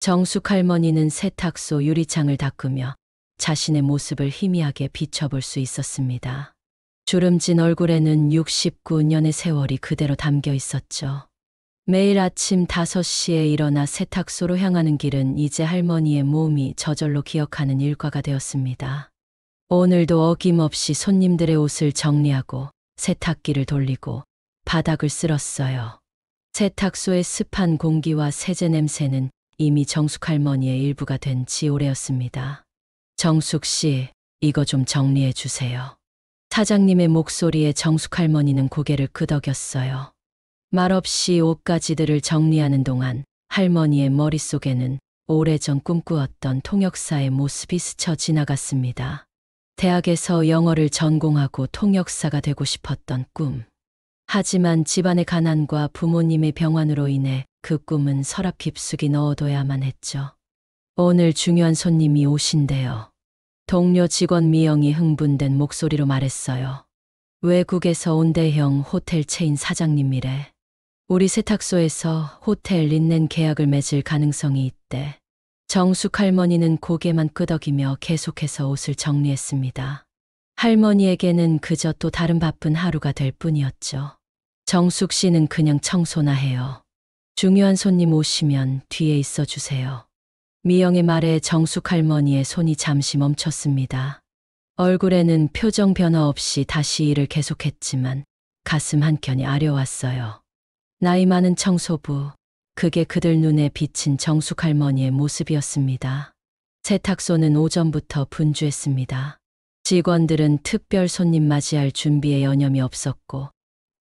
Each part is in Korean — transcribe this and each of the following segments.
정숙 할머니는 세탁소 유리창을 닦으며 자신의 모습을 희미하게 비춰볼 수 있었습니다. 주름진 얼굴에는 69년의 세월이 그대로 담겨 있었죠. 매일 아침 5시에 일어나 세탁소로 향하는 길은 이제 할머니의 몸이 저절로 기억하는 일과가 되었습니다. 오늘도 어김없이 손님들의 옷을 정리하고 세탁기를 돌리고 바닥을 쓸었어요. 세탁소의 습한 공기와 세제 냄새는 이미 정숙 할머니의 일부가 된 지 오래였습니다. 정숙 씨, 이거 좀 정리해 주세요. 사장님의 목소리에 정숙 할머니는 고개를 끄덕였어요. 말없이 옷가지들을 정리하는 동안 할머니의 머릿속에는 오래전 꿈꾸었던 통역사의 모습이 스쳐 지나갔습니다. 대학에서 영어를 전공하고 통역사가 되고 싶었던 꿈. 하지만 집안의 가난과 부모님의 병환으로 인해 그 꿈은 서랍 깊숙이 넣어둬야만 했죠. 오늘 중요한 손님이 오신대요. 동료 직원 미영이 흥분된 목소리로 말했어요. 외국에서 온 대형 호텔 체인 사장님이래. 우리 세탁소에서 호텔 린넨 계약을 맺을 가능성이 있대. 정숙 할머니는 고개만 끄덕이며 계속해서 옷을 정리했습니다. 할머니에게는 그저 또 다른 바쁜 하루가 될 뿐이었죠. 정숙 씨는 그냥 청소나 해요. 중요한 손님 오시면 뒤에 있어 주세요. 미영의 말에 정숙 할머니의 손이 잠시 멈췄습니다. 얼굴에는 표정 변화 없이 다시 일을 계속했지만 가슴 한켠이 아려왔어요. 나이 많은 청소부, 그게 그들 눈에 비친 정숙 할머니의 모습이었습니다. 세탁소는 오전부터 분주했습니다. 직원들은 특별 손님 맞이할 준비에 여념이 없었고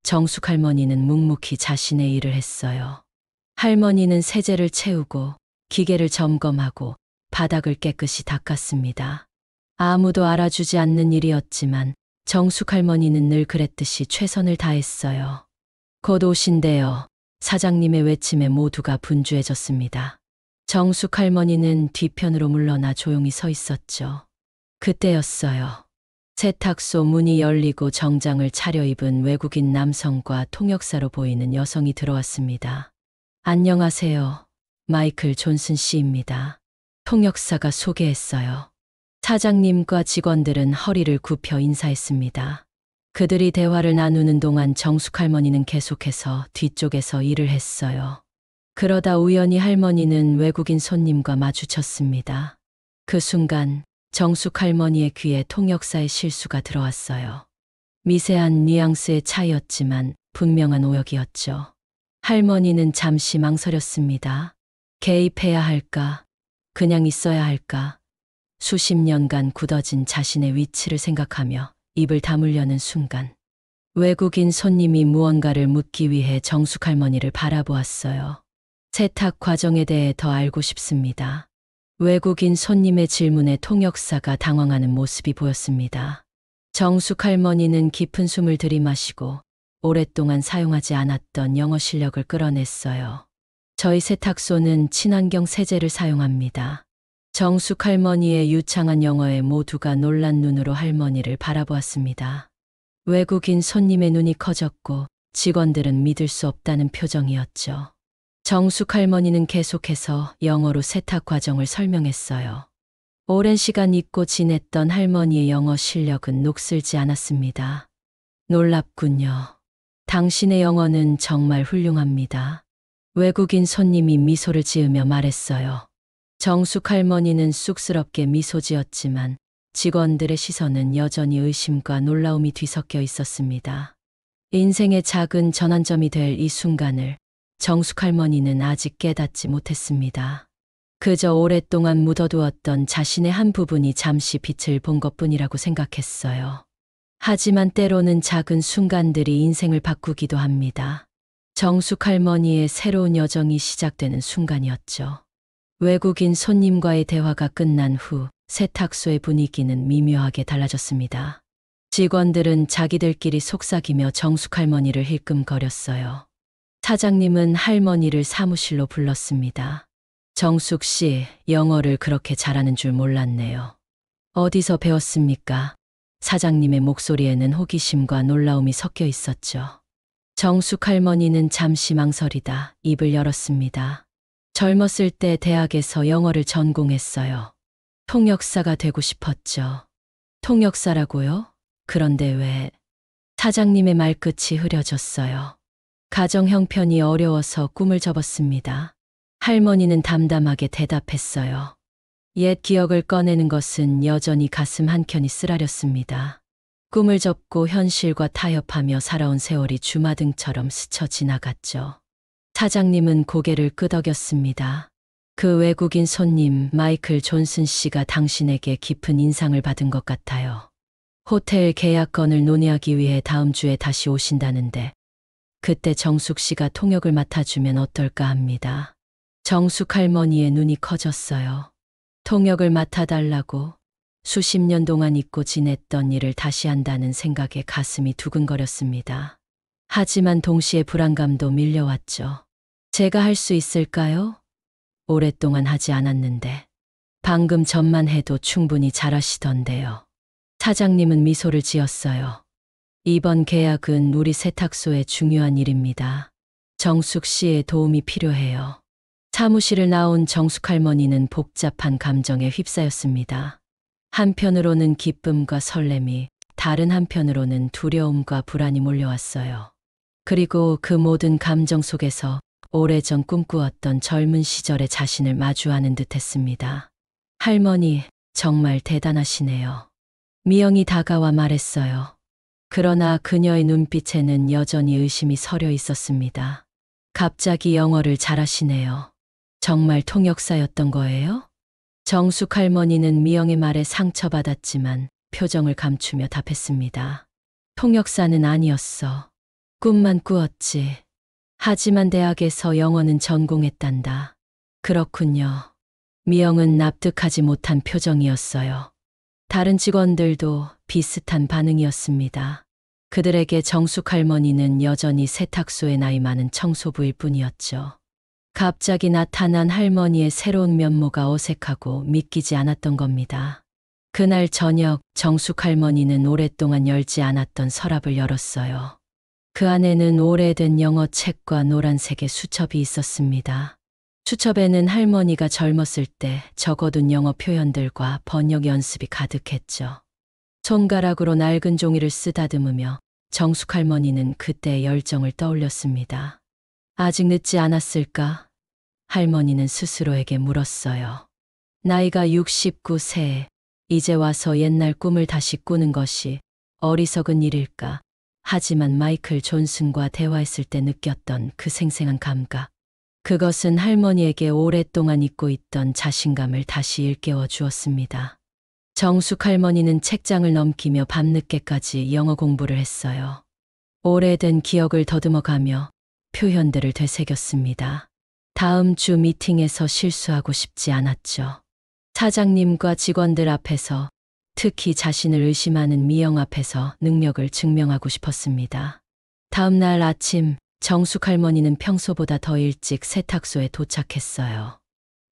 정숙 할머니는 묵묵히 자신의 일을 했어요. 할머니는 세제를 채우고 기계를 점검하고 바닥을 깨끗이 닦았습니다. 아무도 알아주지 않는 일이었지만 정숙 할머니는 늘 그랬듯이 최선을 다했어요. 곧 오신대요. 사장님의 외침에 모두가 분주해졌습니다. 정숙 할머니는 뒤편으로 물러나 조용히 서 있었죠. 그때였어요. 세탁소 문이 열리고 정장을 차려입은 외국인 남성과 통역사로 보이는 여성이 들어왔습니다. 안녕하세요. 마이클 존슨 씨입니다. 통역사가 소개했어요. 사장님과 직원들은 허리를 굽혀 인사했습니다. 그들이 대화를 나누는 동안 정숙 할머니는 계속해서 뒤쪽에서 일을 했어요. 그러다 우연히 할머니는 외국인 손님과 마주쳤습니다. 그 순간 정숙 할머니의 귀에 통역사의 실수가 들어왔어요. 미세한 뉘앙스의 차이였지만 분명한 오역이었죠. 할머니는 잠시 망설였습니다. 개입해야 할까? 그냥 있어야 할까? 수십 년간 굳어진 자신의 위치를 생각하며 입을 다물려는 순간 외국인 손님이 무언가를 묻기 위해 정숙 할머니를 바라보았어요. 세탁 과정에 대해 더 알고 싶습니다. 외국인 손님의 질문에 통역사가 당황하는 모습이 보였습니다. 정숙 할머니는 깊은 숨을 들이마시고 오랫동안 사용하지 않았던 영어 실력을 끌어냈어요. 저희 세탁소는 친환경 세제를 사용합니다. 정숙 할머니의 유창한 영어에 모두가 놀란 눈으로 할머니를 바라보았습니다. 외국인 손님의 눈이 커졌고 직원들은 믿을 수 없다는 표정이었죠. 정숙 할머니는 계속해서 영어로 세탁 과정을 설명했어요. 오랜 시간 잊고 지냈던 할머니의 영어 실력은 녹슬지 않았습니다. 놀랍군요. 당신의 영어는 정말 훌륭합니다. 외국인 손님이 미소를 지으며 말했어요. 정숙 할머니는 쑥스럽게 미소 지었지만 직원들의 시선은 여전히 의심과 놀라움이 뒤섞여 있었습니다. 인생의 작은 전환점이 될 이 순간을 정숙 할머니는 아직 깨닫지 못했습니다. 그저 오랫동안 묻어두었던 자신의 한 부분이 잠시 빛을 본 것뿐이라고 생각했어요. 하지만 때로는 작은 순간들이 인생을 바꾸기도 합니다. 정숙 할머니의 새로운 여정이 시작되는 순간이었죠. 외국인 손님과의 대화가 끝난 후 세탁소의 분위기는 미묘하게 달라졌습니다. 직원들은 자기들끼리 속삭이며 정숙 할머니를 힐끔거렸어요. 사장님은 할머니를 사무실로 불렀습니다. 정숙 씨, 영어를 그렇게 잘하는 줄 몰랐네요. 어디서 배웠습니까? 사장님의 목소리에는 호기심과 놀라움이 섞여 있었죠. 정숙 할머니는 잠시 망설이다 입을 열었습니다. 젊었을 때 대학에서 영어를 전공했어요. 통역사가 되고 싶었죠. 통역사라고요? 그런데 왜? 사장님의 말끝이 흐려졌어요. 가정 형편이 어려워서 꿈을 접었습니다. 할머니는 담담하게 대답했어요. 옛 기억을 꺼내는 것은 여전히 가슴 한켠이 쓰라렸습니다. 꿈을 접고 현실과 타협하며 살아온 세월이 주마등처럼 스쳐 지나갔죠. 사장님은 고개를 끄덕였습니다. 그 외국인 손님 마이클 존슨 씨가 당신에게 깊은 인상을 받은 것 같아요. 호텔 계약건을 논의하기 위해 다음 주에 다시 오신다는데 그때 정숙 씨가 통역을 맡아주면 어떨까 합니다. 정숙 할머니의 눈이 커졌어요. 통역을 맡아달라고 수십 년 동안 잊고 지냈던 일을 다시 한다는 생각에 가슴이 두근거렸습니다. 하지만 동시에 불안감도 밀려왔죠. 제가 할 수 있을까요? 오랫동안 하지 않았는데. 방금 전만 해도 충분히 잘하시던데요. 사장님은 미소를 지었어요. 이번 계약은 우리 세탁소의 중요한 일입니다. 정숙 씨의 도움이 필요해요. 사무실을 나온 정숙 할머니는 복잡한 감정에 휩싸였습니다. 한편으로는 기쁨과 설렘이, 다른 한편으로는 두려움과 불안이 몰려왔어요. 그리고 그 모든 감정 속에서 오래전 꿈꾸었던 젊은 시절의 자신을 마주하는 듯했습니다. 할머니, 정말 대단하시네요. 미영이 다가와 말했어요. 그러나 그녀의 눈빛에는 여전히 의심이 서려 있었습니다. 갑자기 영어를 잘하시네요. 정말 통역사였던 거예요? 정숙 할머니는 미영의 말에 상처받았지만 표정을 감추며 답했습니다. 통역사는 아니었어. 꿈만 꾸었지. 하지만 대학에서 영어는 전공했단다. 그렇군요. 미영은 납득하지 못한 표정이었어요. 다른 직원들도 비슷한 반응이었습니다. 그들에게 정숙 할머니는 여전히 세탁소에 나이 많은 청소부일 뿐이었죠. 갑자기 나타난 할머니의 새로운 면모가 어색하고 믿기지 않았던 겁니다. 그날 저녁 정숙 할머니는 오랫동안 열지 않았던 서랍을 열었어요. 그 안에는 오래된 영어 책과 노란색의 수첩이 있었습니다. 수첩에는 할머니가 젊었을 때 적어둔 영어 표현들과 번역 연습이 가득했죠. 손가락으로 낡은 종이를 쓰다듬으며 정숙 할머니는 그때의 열정을 떠올렸습니다. 아직 늦지 않았을까? 할머니는 스스로에게 물었어요. 나이가 69세, 이제 와서 옛날 꿈을 다시 꾸는 것이 어리석은 일일까? 하지만 마이클 존슨과 대화했을 때 느꼈던 그 생생한 감각. 그것은 할머니에게 오랫동안 잊고 있던 자신감을 다시 일깨워 주었습니다. 정숙 할머니는 책장을 넘기며 밤늦게까지 영어 공부를 했어요. 오래된 기억을 더듬어가며 표현들을 되새겼습니다. 다음 주 미팅에서 실수하고 싶지 않았죠. 사장님과 직원들 앞에서, 특히 자신을 의심하는 미영 앞에서 능력을 증명하고 싶었습니다. 다음 날 아침 정숙 할머니는 평소보다 더 일찍 세탁소에 도착했어요.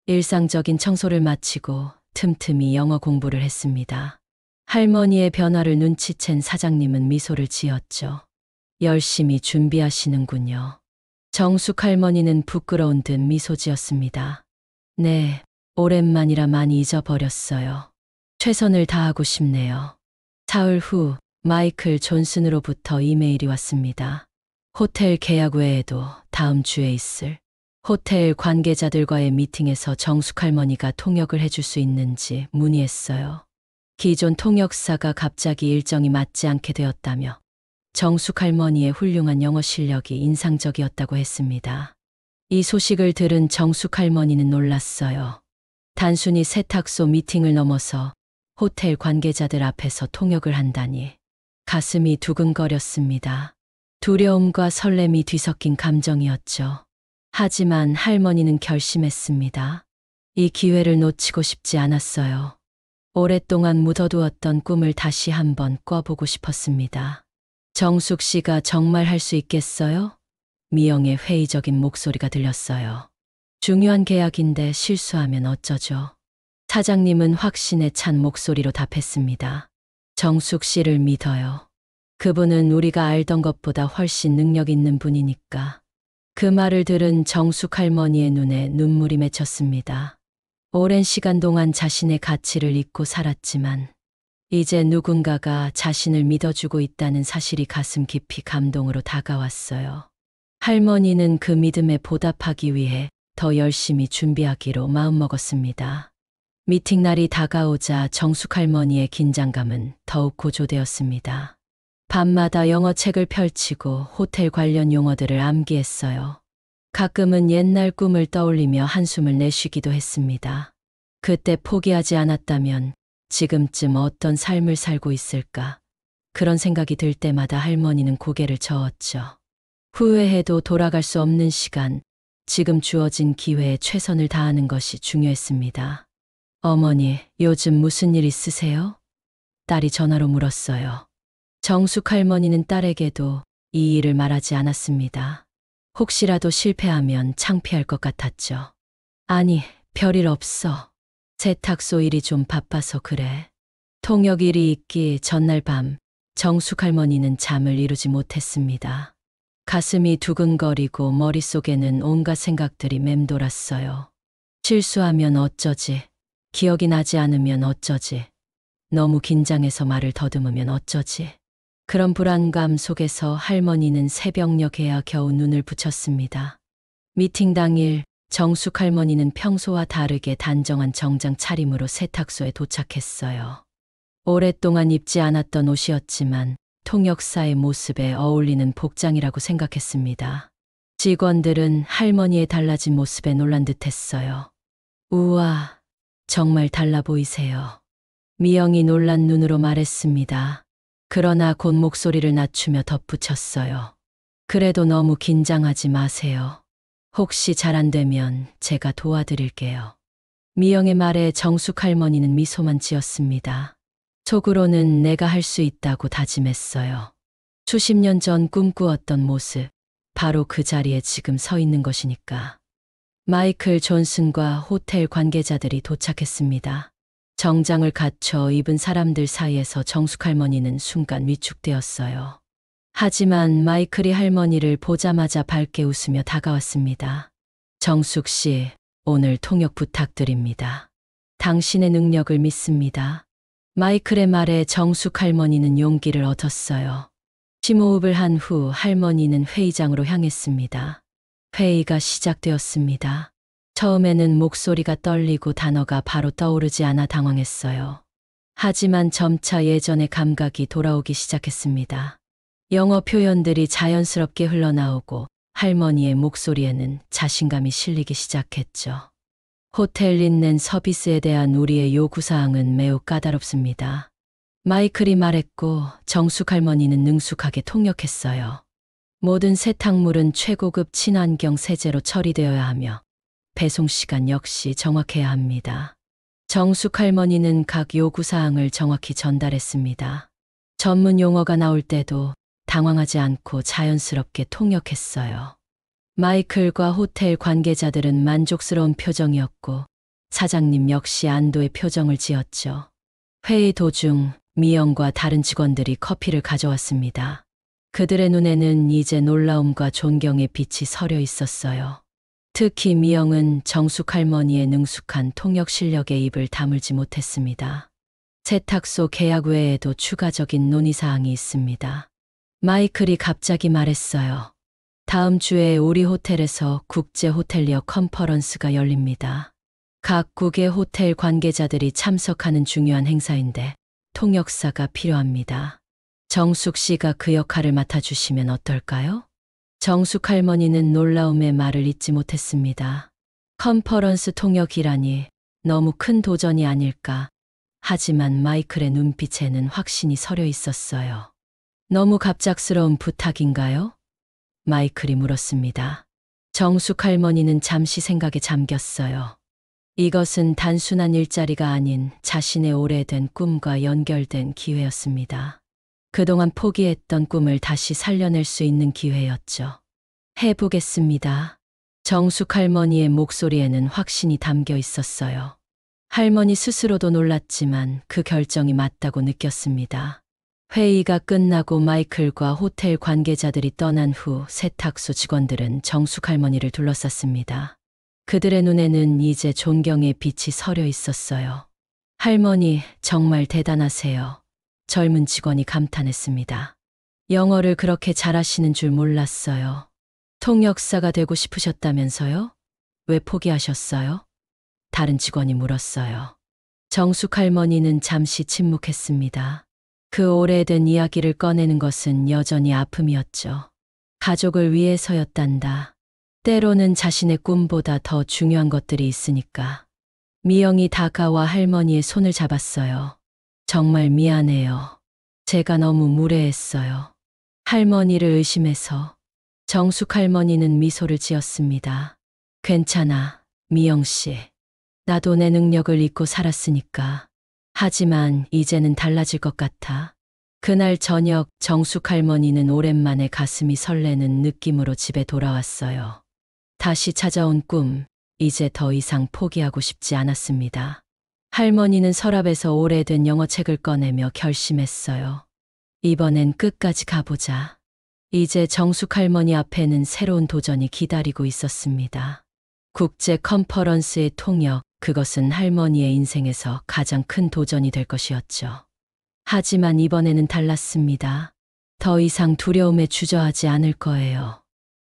일상적인 청소를 마치고 틈틈이 영어 공부를 했습니다. 할머니의 변화를 눈치챈 사장님은 미소를 지었죠. 열심히 준비하시는군요. 정숙 할머니는 부끄러운 듯 미소 지었습니다. 네, 오랜만이라 많이 잊어버렸어요. 최선을 다하고 싶네요. 사흘 후 마이클 존슨으로부터 이메일이 왔습니다. 호텔 계약 외에도 다음 주에 있을 호텔 관계자들과의 미팅에서 정숙 할머니가 통역을 해줄 수 있는지 문의했어요. 기존 통역사가 갑자기 일정이 맞지 않게 되었다며 정숙 할머니의 훌륭한 영어 실력이 인상적이었다고 했습니다. 이 소식을 들은 정숙 할머니는 놀랐어요. 단순히 세탁소 미팅을 넘어서 호텔 관계자들 앞에서 통역을 한다니 가슴이 두근거렸습니다. 두려움과 설렘이 뒤섞인 감정이었죠. 하지만 할머니는 결심했습니다. 이 기회를 놓치고 싶지 않았어요. 오랫동안 묻어두었던 꿈을 다시 한번 꿔보고 싶었습니다. 정숙 씨가 정말 할 수 있겠어요? 미영의 회의적인 목소리가 들렸어요. 중요한 계약인데 실수하면 어쩌죠? 사장님은 확신에 찬 목소리로 답했습니다. 정숙 씨를 믿어요. 그분은 우리가 알던 것보다 훨씬 능력 있는 분이니까. 그 말을 들은 정숙 할머니의 눈에 눈물이 맺혔습니다. 오랜 시간 동안 자신의 가치를 잊고 살았지만 이제 누군가가 자신을 믿어주고 있다는 사실이 가슴 깊이 감동으로 다가왔어요. 할머니는 그 믿음에 보답하기 위해 더 열심히 준비하기로 마음먹었습니다. 미팅 날이 다가오자 정숙 할머니의 긴장감은 더욱 고조되었습니다. 밤마다 영어 책을 펼치고 호텔 관련 용어들을 암기했어요. 가끔은 옛날 꿈을 떠올리며 한숨을 내쉬기도 했습니다. 그때 포기하지 않았다면 지금쯤 어떤 삶을 살고 있을까? 그런 생각이 들 때마다 할머니는 고개를 저었죠. 후회해도 돌아갈 수 없는 시간, 지금 주어진 기회에 최선을 다하는 것이 중요했습니다. 어머니, 요즘 무슨 일 있으세요? 딸이 전화로 물었어요. 정숙 할머니는 딸에게도 이 일을 말하지 않았습니다. 혹시라도 실패하면 창피할 것 같았죠. 아니, 별일 없어. 세탁소 일이 좀 바빠서 그래. 통역 일이 있기 전날 밤, 정숙 할머니는 잠을 이루지 못했습니다. 가슴이 두근거리고 머릿속에는 온갖 생각들이 맴돌았어요. 실수하면 어쩌지? 기억이 나지 않으면 어쩌지? 너무 긴장해서 말을 더듬으면 어쩌지? 그런 불안감 속에서 할머니는 새벽녘에야 겨우 눈을 붙였습니다. 미팅 당일 정숙 할머니는 평소와 다르게 단정한 정장 차림으로 세탁소에 도착했어요. 오랫동안 입지 않았던 옷이었지만 통역사의 모습에 어울리는 복장이라고 생각했습니다. 직원들은 할머니의 달라진 모습에 놀란 듯했어요. 우와, 정말 달라 보이세요. 미영이 놀란 눈으로 말했습니다. 그러나 곧 목소리를 낮추며 덧붙였어요. 그래도 너무 긴장하지 마세요. 혹시 잘 안 되면 제가 도와드릴게요. 미영의 말에 정숙 할머니는 미소만 지었습니다. 속으로는 내가 할 수 있다고 다짐했어요. 수십 년 전 꿈꾸었던 모습, 바로 그 자리에 지금 서 있는 것이니까. 마이클 존슨과 호텔 관계자들이 도착했습니다. 정장을 갖춰 입은 사람들 사이에서 정숙 할머니는 순간 위축되었어요. 하지만 마이클이 할머니를 보자마자 밝게 웃으며 다가왔습니다. 정숙 씨, 오늘 통역 부탁드립니다. 당신의 능력을 믿습니다. 마이클의 말에 정숙 할머니는 용기를 얻었어요. 심호흡을 한 후 할머니는 회의장으로 향했습니다. 회의가 시작되었습니다. 처음에는 목소리가 떨리고 단어가 바로 떠오르지 않아 당황했어요. 하지만 점차 예전의 감각이 돌아오기 시작했습니다. 영어 표현들이 자연스럽게 흘러나오고 할머니의 목소리에는 자신감이 실리기 시작했죠. 호텔 린넨 서비스에 대한 우리의 요구사항은 매우 까다롭습니다. 마이클이 말했고 정숙 할머니는 능숙하게 통역했어요. 모든 세탁물은 최고급 친환경 세제로 처리되어야 하며 배송 시간 역시 정확해야 합니다. 정숙 할머니는 각 요구사항을 정확히 전달했습니다. 전문 용어가 나올 때도 당황하지 않고 자연스럽게 통역했어요. 마이클과 호텔 관계자들은 만족스러운 표정이었고 사장님 역시 안도의 표정을 지었죠. 회의 도중 미영과 다른 직원들이 커피를 가져왔습니다. 그들의 눈에는 이제 놀라움과 존경의 빛이 서려 있었어요. 특히 미영은 정숙 할머니의 능숙한 통역 실력에 입을 다물지 못했습니다. 세탁소 계약 외에도 추가적인 논의사항이 있습니다. 마이클이 갑자기 말했어요. 다음 주에 우리 호텔에서 국제 호텔리어 컨퍼런스가 열립니다. 각국의 호텔 관계자들이 참석하는 중요한 행사인데 통역사가 필요합니다. 정숙 씨가 그 역할을 맡아주시면 어떨까요? 정숙 할머니는 놀라움의 말을 잇지 못했습니다. 컨퍼런스 통역이라니 너무 큰 도전이 아닐까. 하지만 마이클의 눈빛에는 확신이 서려 있었어요. 너무 갑작스러운 부탁인가요? 마이클이 물었습니다. 정숙 할머니는 잠시 생각에 잠겼어요. 이것은 단순한 일자리가 아닌 자신의 오래된 꿈과 연결된 기회였습니다. 그동안 포기했던 꿈을 다시 살려낼 수 있는 기회였죠. 해보겠습니다. 정숙 할머니의 목소리에는 확신이 담겨 있었어요. 할머니 스스로도 놀랐지만 그 결정이 맞다고 느꼈습니다. 회의가 끝나고 마이클과 호텔 관계자들이 떠난 후 세탁소 직원들은 정숙 할머니를 둘러쌌습니다. 그들의 눈에는 이제 존경의 빛이 서려 있었어요. 할머니, 정말 대단하세요. 젊은 직원이 감탄했습니다. 영어를 그렇게 잘하시는 줄 몰랐어요. 통역사가 되고 싶으셨다면서요? 왜 포기하셨어요? 다른 직원이 물었어요. 정숙 할머니는 잠시 침묵했습니다. 그 오래된 이야기를 꺼내는 것은 여전히 아픔이었죠. 가족을 위해서였단다. 때로는 자신의 꿈보다 더 중요한 것들이 있으니까. 미영이 다가와 할머니의 손을 잡았어요. 정말 미안해요. 제가 너무 무례했어요. 할머니를 의심해서. 정숙 할머니는 미소를 지었습니다. 괜찮아, 미영 씨. 나도 내 능력을 잊고 살았으니까. 하지만 이제는 달라질 것 같아. 그날 저녁 정숙 할머니는 오랜만에 가슴이 설레는 느낌으로 집에 돌아왔어요. 다시 찾아온 꿈, 이제 더 이상 포기하고 싶지 않았습니다. 할머니는 서랍에서 오래된 영어책을 꺼내며 결심했어요. 이번엔 끝까지 가보자. 이제 정숙 할머니 앞에는 새로운 도전이 기다리고 있었습니다. 국제 컨퍼런스의 통역, 그것은 할머니의 인생에서 가장 큰 도전이 될 것이었죠. 하지만 이번에는 달랐습니다. 더 이상 두려움에 주저하지 않을 거예요.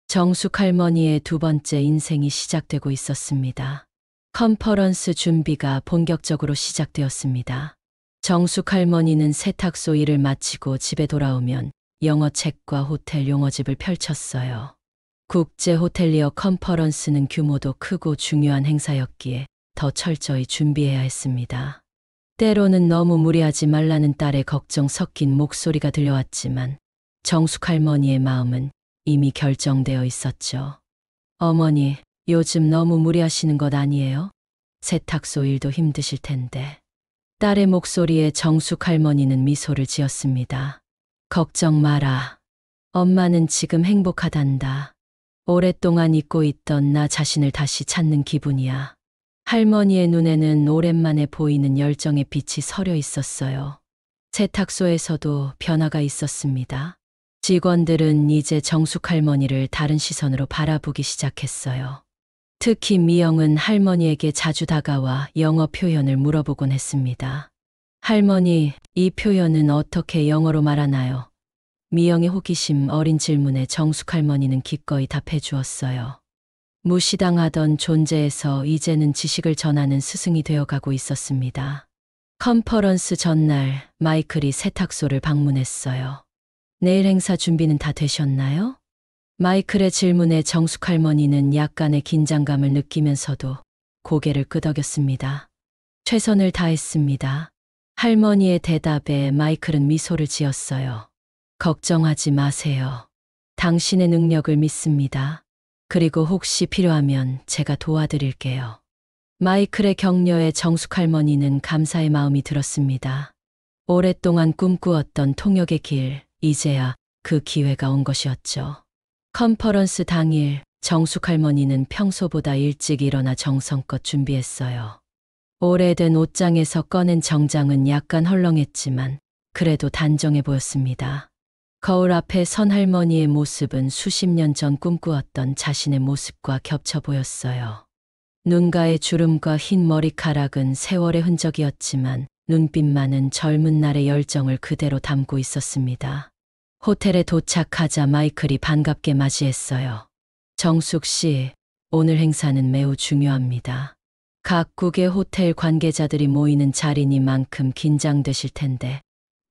정숙 할머니의 두 번째 인생이 시작되고 있었습니다. 컨퍼런스 준비가 본격적으로 시작되었습니다. 정숙 할머니는 세탁소 일을 마치고 집에 돌아오면 영어책과 호텔 용어집을 펼쳤어요. 국제 호텔리어 컨퍼런스는 규모도 크고 중요한 행사였기에 더 철저히 준비해야 했습니다. 때로는 너무 무리하지 말라는 딸의 걱정 섞인 목소리가 들려왔지만 정숙 할머니의 마음은 이미 결정되어 있었죠. 어머니, 요즘 너무 무리하시는 것 아니에요? 세탁소 일도 힘드실 텐데. 딸의 목소리에 정숙 할머니는 미소를 지었습니다. 걱정 마라. 엄마는 지금 행복하단다. 오랫동안 잊고 있던 나 자신을 다시 찾는 기분이야. 할머니의 눈에는 오랜만에 보이는 열정의 빛이 서려 있었어요. 세탁소에서도 변화가 있었습니다. 직원들은 이제 정숙 할머니를 다른 시선으로 바라보기 시작했어요. 특히 미영은 할머니에게 자주 다가와 영어 표현을 물어보곤 했습니다. 할머니, 이 표현은 어떻게 영어로 말하나요? 미영의 호기심 어린 질문에 정숙 할머니는 기꺼이 답해 주었어요. 무시당하던 존재에서 이제는 지식을 전하는 스승이 되어가고 있었습니다. 컨퍼런스 전날 마이클이 세탁소를 방문했어요. 내일 행사 준비는 다 되셨나요? 마이클의 질문에 정숙 할머니는 약간의 긴장감을 느끼면서도 고개를 끄덕였습니다. 최선을 다했습니다. 할머니의 대답에 마이클은 미소를 지었어요. 걱정하지 마세요. 당신의 능력을 믿습니다. 그리고 혹시 필요하면 제가 도와드릴게요. 마이클의 격려에 정숙 할머니는 감사의 마음이 들었습니다. 오랫동안 꿈꾸었던 통역의 길, 이제야 그 기회가 온 것이었죠. 컨퍼런스 당일 정숙 할머니는 평소보다 일찍 일어나 정성껏 준비했어요. 오래된 옷장에서 꺼낸 정장은 약간 헐렁했지만 그래도 단정해 보였습니다. 거울 앞에 선 할머니의 모습은 수십 년 전 꿈꾸었던 자신의 모습과 겹쳐 보였어요. 눈가의 주름과 흰 머리카락은 세월의 흔적이었지만 눈빛만은 젊은 날의 열정을 그대로 담고 있었습니다. 호텔에 도착하자 마이클이 반갑게 맞이했어요. 정숙 씨, 오늘 행사는 매우 중요합니다. 각국의 호텔 관계자들이 모이는 자리니만큼 긴장되실 텐데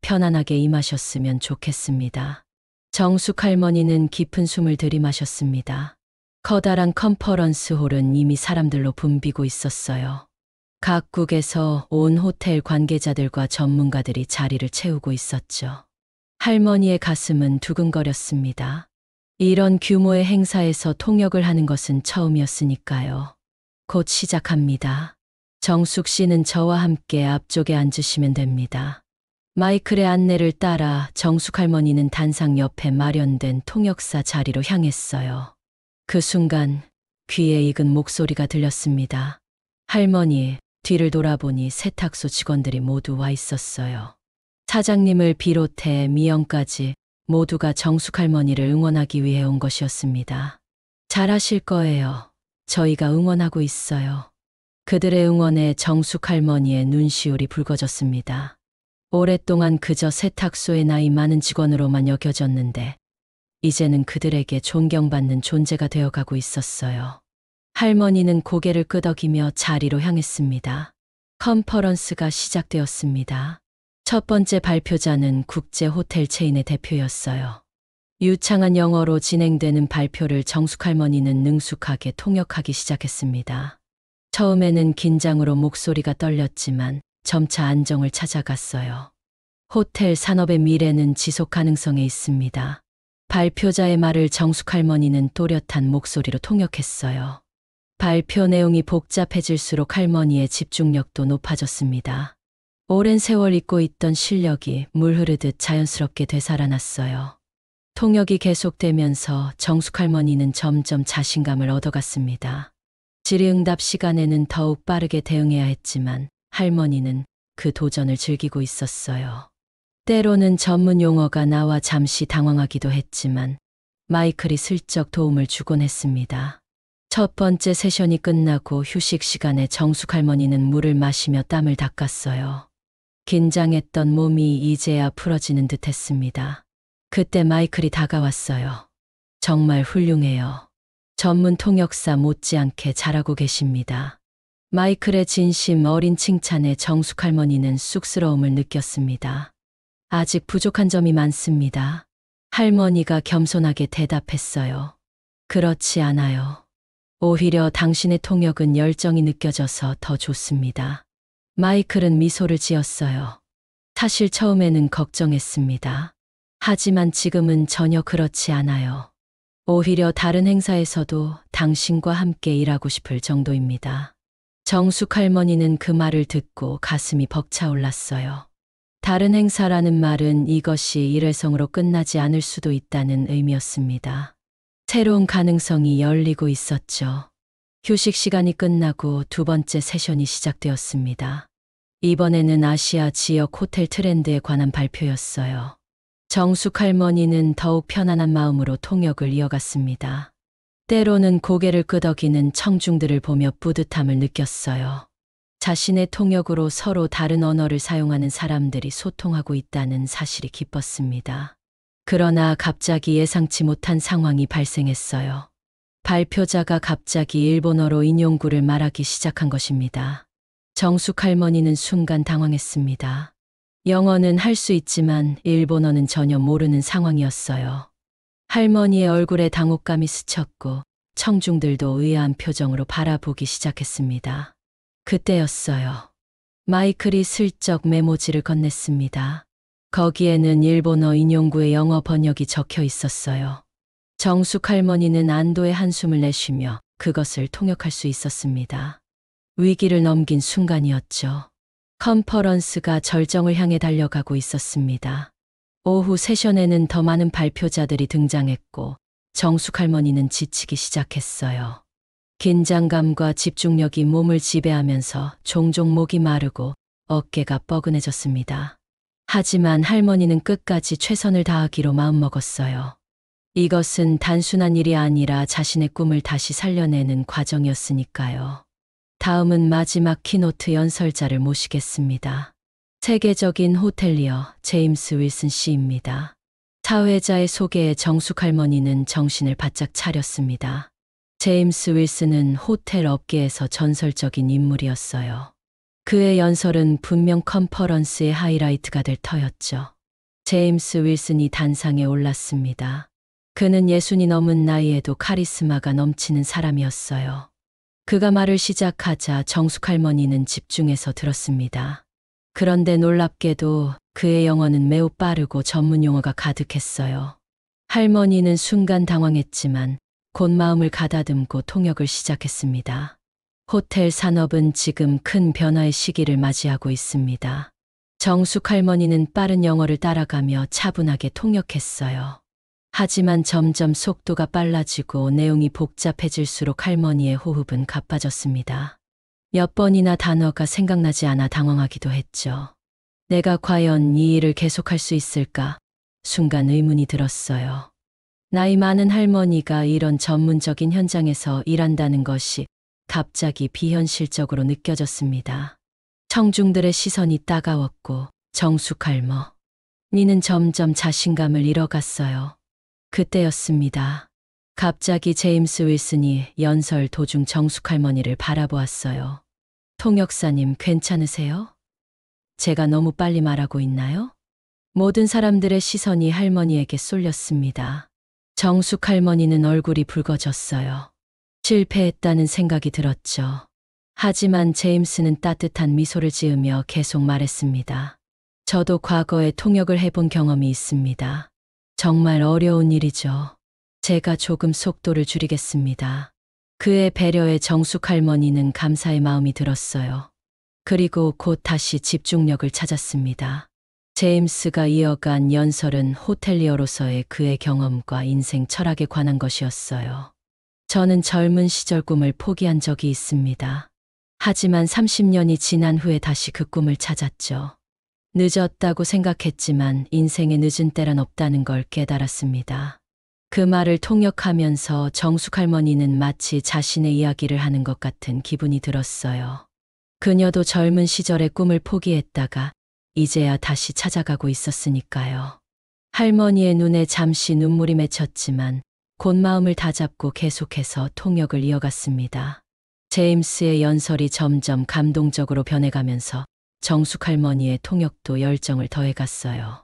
편안하게 임하셨으면 좋겠습니다. 정숙 할머니는 깊은 숨을 들이마셨습니다. 커다란 컨퍼런스 홀은 이미 사람들로 붐비고 있었어요. 각국에서 온 호텔 관계자들과 전문가들이 자리를 채우고 있었죠. 할머니의 가슴은 두근거렸습니다. 이런 규모의 행사에서 통역을 하는 것은 처음이었으니까요. 곧 시작합니다. 정숙 씨는 저와 함께 앞쪽에 앉으시면 됩니다. 마이클의 안내를 따라 정숙 할머니는 단상 옆에 마련된 통역사 자리로 향했어요. 그 순간 귀에 익은 목소리가 들렸습니다. 할머니, 뒤를 돌아보니 세탁소 직원들이 모두 와 있었어요. 사장님을 비롯해 미영까지 모두가 정숙 할머니를 응원하기 위해 온 것이었습니다. 잘하실 거예요. 저희가 응원하고 있어요. 그들의 응원에 정숙 할머니의 눈시울이 붉어졌습니다. 오랫동안 그저 세탁소의 나이 많은 직원으로만 여겨졌는데 이제는 그들에게 존경받는 존재가 되어가고 있었어요. 할머니는 고개를 끄덕이며 자리로 향했습니다. 컨퍼런스가 시작되었습니다. 첫 번째 발표자는 국제 호텔 체인의 대표였어요. 유창한 영어로 진행되는 발표를 정숙 할머니는 능숙하게 통역하기 시작했습니다. 처음에는 긴장으로 목소리가 떨렸지만 점차 안정을 찾아갔어요. 호텔 산업의 미래는 지속 가능성에 있습니다. 발표자의 말을 정숙 할머니는 또렷한 목소리로 통역했어요. 발표 내용이 복잡해질수록 할머니의 집중력도 높아졌습니다. 오랜 세월 잊고 있던 실력이 물 흐르듯 자연스럽게 되살아났어요. 통역이 계속되면서 정숙 할머니는 점점 자신감을 얻어갔습니다. 질의응답 시간에는 더욱 빠르게 대응해야 했지만 할머니는 그 도전을 즐기고 있었어요. 때로는 전문 용어가 나와 잠시 당황하기도 했지만 마이클이 슬쩍 도움을 주곤 했습니다. 첫 번째 세션이 끝나고 휴식 시간에 정숙 할머니는 물을 마시며 땀을 닦았어요. 긴장했던 몸이 이제야 풀어지는 듯 했습니다. 그때 마이클이 다가왔어요. 정말 훌륭해요. 전문 통역사 못지않게 잘하고 계십니다. 마이클의 진심 어린 칭찬에 정숙 할머니는 쑥스러움을 느꼈습니다. 아직 부족한 점이 많습니다. 할머니가 겸손하게 대답했어요. 그렇지 않아요. 오히려 당신의 통역은 열정이 느껴져서 더 좋습니다. 마이클은 미소를 지었어요. 사실 처음에는 걱정했습니다. 하지만 지금은 전혀 그렇지 않아요. 오히려 다른 행사에서도 당신과 함께 일하고 싶을 정도입니다. 정숙 할머니는 그 말을 듣고 가슴이 벅차올랐어요. 다른 행사라는 말은 이것이 일회성으로 끝나지 않을 수도 있다는 의미였습니다. 새로운 가능성이 열리고 있었죠. 휴식 시간이 끝나고 두 번째 세션이 시작되었습니다. 이번에는 아시아 지역 호텔 트렌드에 관한 발표였어요. 정숙 할머니는 더욱 편안한 마음으로 통역을 이어갔습니다. 때로는 고개를 끄덕이는 청중들을 보며 뿌듯함을 느꼈어요. 자신의 통역으로 서로 다른 언어를 사용하는 사람들이 소통하고 있다는 사실이 기뻤습니다. 그러나 갑자기 예상치 못한 상황이 발생했어요. 발표자가 갑자기 일본어로 인용구를 말하기 시작한 것입니다. 정숙 할머니는 순간 당황했습니다. 영어는 할 수 있지만 일본어는 전혀 모르는 상황이었어요. 할머니의 얼굴에 당혹감이 스쳤고 청중들도 의아한 표정으로 바라보기 시작했습니다. 그때였어요. 마이클이 슬쩍 메모지를 건넸습니다. 거기에는 일본어 인용구의 영어 번역이 적혀 있었어요. 정숙 할머니는 안도의 한숨을 내쉬며 그것을 통역할 수 있었습니다. 위기를 넘긴 순간이었죠. 컨퍼런스가 절정을 향해 달려가고 있었습니다. 오후 세션에는 더 많은 발표자들이 등장했고 정숙 할머니는 지치기 시작했어요. 긴장감과 집중력이 몸을 지배하면서 종종 목이 마르고 어깨가 뻐근해졌습니다. 하지만 할머니는 끝까지 최선을 다하기로 마음먹었어요. 이것은 단순한 일이 아니라 자신의 꿈을 다시 살려내는 과정이었으니까요. 다음은 마지막 키노트 연설자를 모시겠습니다. 세계적인 호텔리어 제임스 윌슨 씨입니다. 사회자의 소개에 정숙 할머니는 정신을 바짝 차렸습니다. 제임스 윌슨은 호텔 업계에서 전설적인 인물이었어요. 그의 연설은 분명 컨퍼런스의 하이라이트가 될 터였죠. 제임스 윌슨이 단상에 올랐습니다. 그는 60이 넘은 나이에도 카리스마가 넘치는 사람이었어요. 그가 말을 시작하자 정숙 할머니는 집중해서 들었습니다. 그런데 놀랍게도 그의 영어는 매우 빠르고 전문 용어가 가득했어요. 할머니는 순간 당황했지만 곧 마음을 가다듬고 통역을 시작했습니다. 호텔 산업은 지금 큰 변화의 시기를 맞이하고 있습니다. 정숙 할머니는 빠른 영어를 따라가며 차분하게 통역했어요. 하지만 점점 속도가 빨라지고 내용이 복잡해질수록 할머니의 호흡은 가빠졌습니다. 몇 번이나 단어가 생각나지 않아 당황하기도 했죠. 내가 과연 이 일을 계속할 수 있을까? 순간 의문이 들었어요. 나이 많은 할머니가 이런 전문적인 현장에서 일한다는 것이 갑자기 비현실적으로 느껴졌습니다. 청중들의 시선이 따가웠고 정숙 할머. 니는 점점 자신감을 잃어갔어요. 그때였습니다. 갑자기 제임스 윌슨이 연설 도중 정숙 할머니를 바라보았어요. 통역사님 괜찮으세요? 제가 너무 빨리 말하고 있나요? 모든 사람들의 시선이 할머니에게 쏠렸습니다. 정숙 할머니는 얼굴이 붉어졌어요. 실패했다는 생각이 들었죠. 하지만 제임스는 따뜻한 미소를 지으며 계속 말했습니다. 저도 과거에 통역을 해본 경험이 있습니다. 정말 어려운 일이죠. 제가 조금 속도를 줄이겠습니다. 그의 배려에 정숙 할머니는 감사의 마음이 들었어요. 그리고 곧 다시 집중력을 찾았습니다. 제임스가 이어간 연설은 호텔리어로서의 그의 경험과 인생 철학에 관한 것이었어요. 저는 젊은 시절 꿈을 포기한 적이 있습니다. 하지만 30년이 지난 후에 다시 그 꿈을 찾았죠. 늦었다고 생각했지만 인생에 늦은 때란 없다는 걸 깨달았습니다. 그 말을 통역하면서 정숙 할머니는 마치 자신의 이야기를 하는 것 같은 기분이 들었어요. 그녀도 젊은 시절의 꿈을 포기했다가 이제야 다시 찾아가고 있었으니까요. 할머니의 눈에 잠시 눈물이 맺혔지만 곧 마음을 다잡고 계속해서 통역을 이어갔습니다. 제임스의 연설이 점점 감동적으로 변해가면서 정숙 할머니의 통역도 열정을 더해갔어요.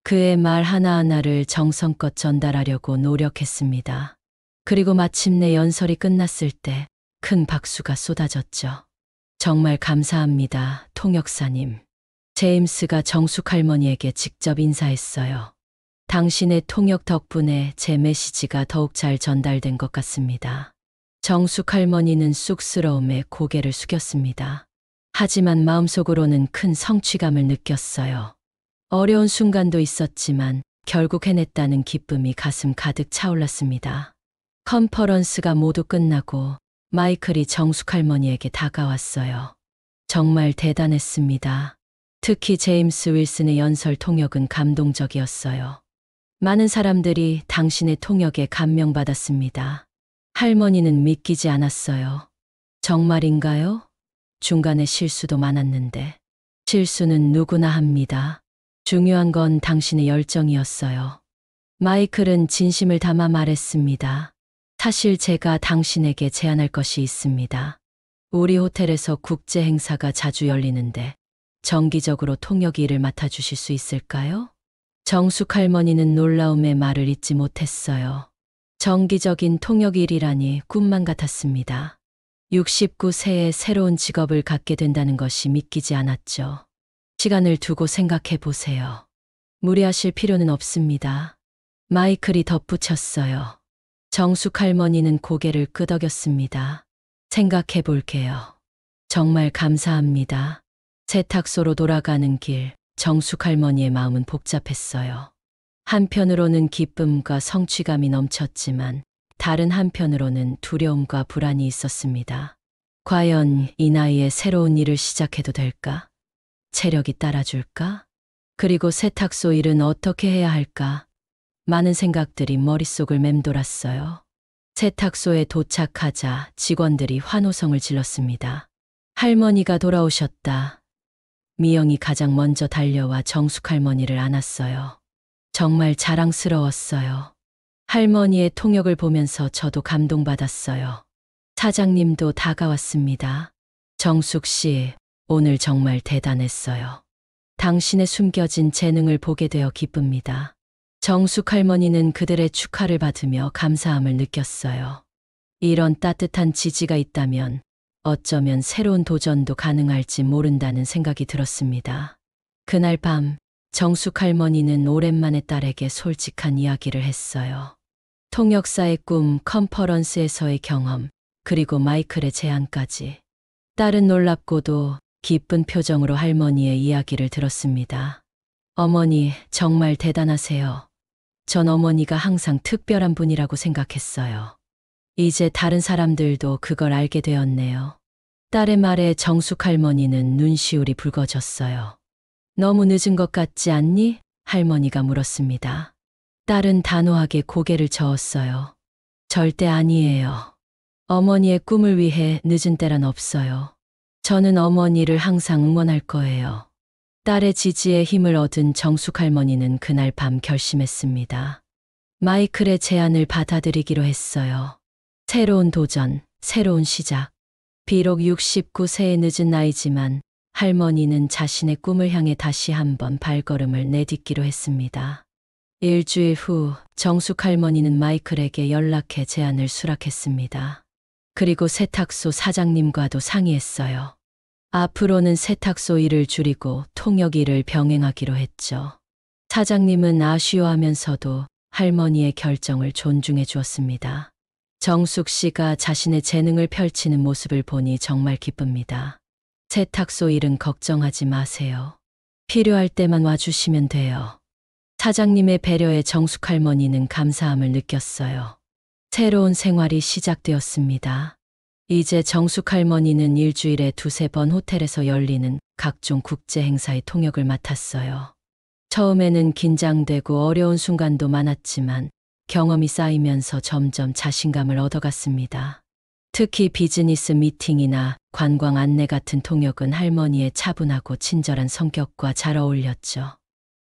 그의 말 하나하나를 정성껏 전달하려고 노력했습니다. 그리고 마침내 연설이 끝났을 때 큰 박수가 쏟아졌죠. 정말 감사합니다, 통역사님. 제임스가 정숙 할머니에게 직접 인사했어요. 당신의 통역 덕분에 제 메시지가 더욱 잘 전달된 것 같습니다. 정숙 할머니는 쑥스러움에 고개를 숙였습니다. 하지만 마음속으로는 큰 성취감을 느꼈어요. 어려운 순간도 있었지만 결국 해냈다는 기쁨이 가슴 가득 차올랐습니다. 컨퍼런스가 모두 끝나고 마이클이 정숙 할머니에게 다가왔어요. 정말 대단했습니다. 특히 제임스 윌슨의 연설 통역은 감동적이었어요. 많은 사람들이 당신의 통역에 감명받았습니다. 할머니는 믿기지 않았어요. 정말인가요? 중간에 실수도 많았는데. 실수는 누구나 합니다. 중요한 건 당신의 열정이었어요. 마이클은 진심을 담아 말했습니다. 사실 제가 당신에게 제안할 것이 있습니다. 우리 호텔에서 국제 행사가 자주 열리는데 정기적으로 통역 일을 맡아주실 수 있을까요? 정숙 할머니는 놀라움의 말을 잇지 못했어요. 정기적인 통역 일이라니 꿈만 같았습니다. 69세에 새로운 직업을 갖게 된다는 것이 믿기지 않았죠. 시간을 두고 생각해 보세요. 무리하실 필요는 없습니다. 마이클이 덧붙였어요. 정숙 할머니는 고개를 끄덕였습니다. 생각해 볼게요. 정말 감사합니다. 세탁소로 돌아가는 길, 정숙 할머니의 마음은 복잡했어요. 한편으로는 기쁨과 성취감이 넘쳤지만 다른 한편으로는 두려움과 불안이 있었습니다. 과연 이 나이에 새로운 일을 시작해도 될까? 체력이 따라줄까? 그리고 세탁소 일은 어떻게 해야 할까? 많은 생각들이 머릿속을 맴돌았어요. 세탁소에 도착하자 직원들이 환호성을 질렀습니다. 할머니가 돌아오셨다. 미영이 가장 먼저 달려와 정숙 할머니를 안았어요. 정말 자랑스러웠어요. 할머니의 통역을 보면서 저도 감동받았어요. 사장님도 다가왔습니다. 정숙 씨, 오늘 정말 대단했어요. 당신의 숨겨진 재능을 보게 되어 기쁩니다. 정숙 할머니는 그들의 축하를 받으며 감사함을 느꼈어요. 이런 따뜻한 지지가 있다면 어쩌면 새로운 도전도 가능할지 모른다는 생각이 들었습니다. 그날 밤 정숙 할머니는 오랜만에 딸에게 솔직한 이야기를 했어요. 통역사의 꿈, 컨퍼런스에서의 경험, 그리고 마이클의 제안까지. 딸은 놀랍고도 기쁜 표정으로 할머니의 이야기를 들었습니다. 어머니, 정말 대단하세요. 전 어머니가 항상 특별한 분이라고 생각했어요. 이제 다른 사람들도 그걸 알게 되었네요. 딸의 말에 정숙 할머니는 눈시울이 붉어졌어요. 너무 늦은 것 같지 않니? 할머니가 물었습니다. 딸은 단호하게 고개를 저었어요. 절대 아니에요. 어머니의 꿈을 위해 늦은 때란 없어요. 저는 어머니를 항상 응원할 거예요. 딸의 지지에 힘을 얻은 정숙 할머니는 그날 밤 결심했습니다. 마이클의 제안을 받아들이기로 했어요. 새로운 도전, 새로운 시작. 비록 69세의 늦은 나이지만 할머니는 자신의 꿈을 향해 다시 한번 발걸음을 내딛기로 했습니다. 일주일 후 정숙 할머니는 마이클에게 연락해 제안을 수락했습니다. 그리고 세탁소 사장님과도 상의했어요. 앞으로는 세탁소 일을 줄이고 통역 일을 병행하기로 했죠. 사장님은 아쉬워하면서도 할머니의 결정을 존중해 주었습니다. 정숙 씨가 자신의 재능을 펼치는 모습을 보니 정말 기쁩니다. 세탁소 일은 걱정하지 마세요. 필요할 때만 와주시면 돼요. 사장님의 배려에 정숙 할머니는 감사함을 느꼈어요. 새로운 생활이 시작되었습니다. 이제 정숙 할머니는 일주일에 두세 번 호텔에서 열리는 각종 국제 행사의 통역을 맡았어요. 처음에는 긴장되고 어려운 순간도 많았지만 경험이 쌓이면서 점점 자신감을 얻어갔습니다. 특히 비즈니스 미팅이나 관광 안내 같은 통역은 할머니의 차분하고 친절한 성격과 잘 어울렸죠.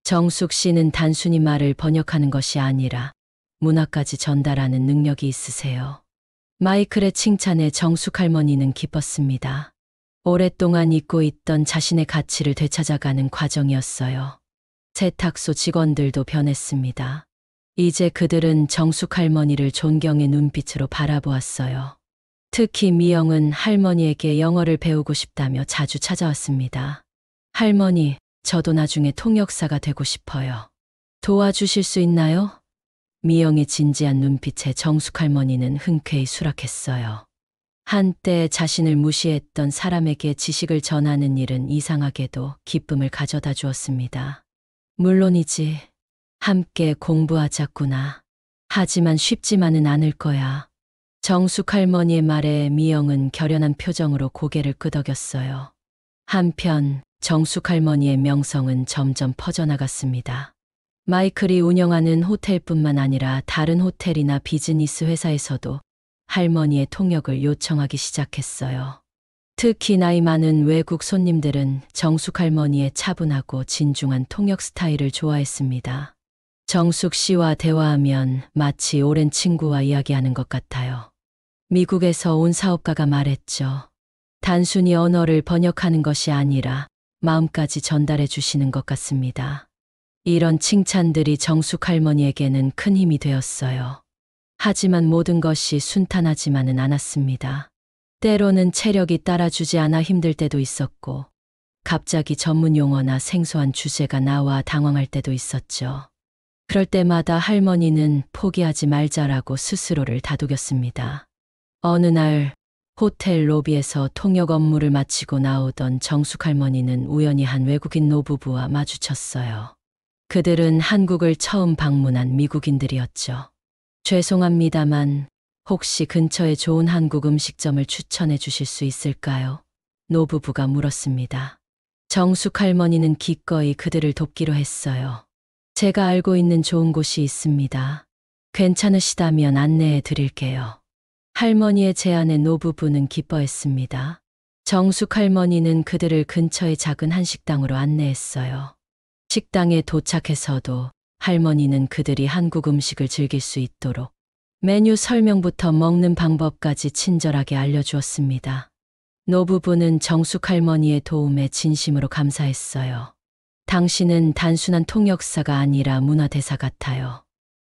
정숙 씨는 단순히 말을 번역하는 것이 아니라 문화까지 전달하는 능력이 있으세요. 마이클의 칭찬에 정숙 할머니는 기뻤습니다. 오랫동안 잊고 있던 자신의 가치를 되찾아가는 과정이었어요. 세탁소 직원들도 변했습니다. 이제 그들은 정숙 할머니를 존경의 눈빛으로 바라보았어요. 특히 미영은 할머니에게 영어를 배우고 싶다며 자주 찾아왔습니다. 할머니, 저도 나중에 통역사가 되고 싶어요. 도와주실 수 있나요? 미영의 진지한 눈빛에 정숙 할머니는 흔쾌히 수락했어요. 한때 자신을 무시했던 사람에게 지식을 전하는 일은 이상하게도 기쁨을 가져다 주었습니다. 물론이지. 함께 공부하자꾸나. 하지만 쉽지만은 않을 거야. 정숙 할머니의 말에 미영은 결연한 표정으로 고개를 끄덕였어요. 한편 정숙 할머니의 명성은 점점 퍼져나갔습니다. 마이클이 운영하는 호텔뿐만 아니라 다른 호텔이나 비즈니스 회사에서도 할머니의 통역을 요청하기 시작했어요. 특히 나이 많은 외국 손님들은 정숙 할머니의 차분하고 진중한 통역 스타일을 좋아했습니다. 정숙 씨와 대화하면 마치 오랜 친구와 이야기하는 것 같아요. 미국에서 온 사업가가 말했죠. 단순히 언어를 번역하는 것이 아니라 마음까지 전달해 주시는 것 같습니다. 이런 칭찬들이 정숙 할머니에게는 큰 힘이 되었어요. 하지만 모든 것이 순탄하지만은 않았습니다. 때로는 체력이 따라주지 않아 힘들 때도 있었고, 갑자기 전문 용어나 생소한 주제가 나와 당황할 때도 있었죠. 그럴 때마다 할머니는 포기하지 말자라고 스스로를 다독였습니다. 어느 날 호텔 로비에서 통역 업무를 마치고 나오던 정숙 할머니는 우연히 한 외국인 노부부와 마주쳤어요. 그들은 한국을 처음 방문한 미국인들이었죠. 죄송합니다만 혹시 근처에 좋은 한국 음식점을 추천해 주실 수 있을까요? 노부부가 물었습니다. 정숙 할머니는 기꺼이 그들을 돕기로 했어요. 제가 알고 있는 좋은 곳이 있습니다. 괜찮으시다면 안내해 드릴게요. 할머니의 제안에 노부부는 기뻐했습니다. 정숙 할머니는 그들을 근처의 작은 한식당으로 안내했어요. 식당에 도착해서도 할머니는 그들이 한국 음식을 즐길 수 있도록 메뉴 설명부터 먹는 방법까지 친절하게 알려주었습니다. 노부부는 정숙 할머니의 도움에 진심으로 감사했어요. 당신은 단순한 통역사가 아니라 문화대사 같아요.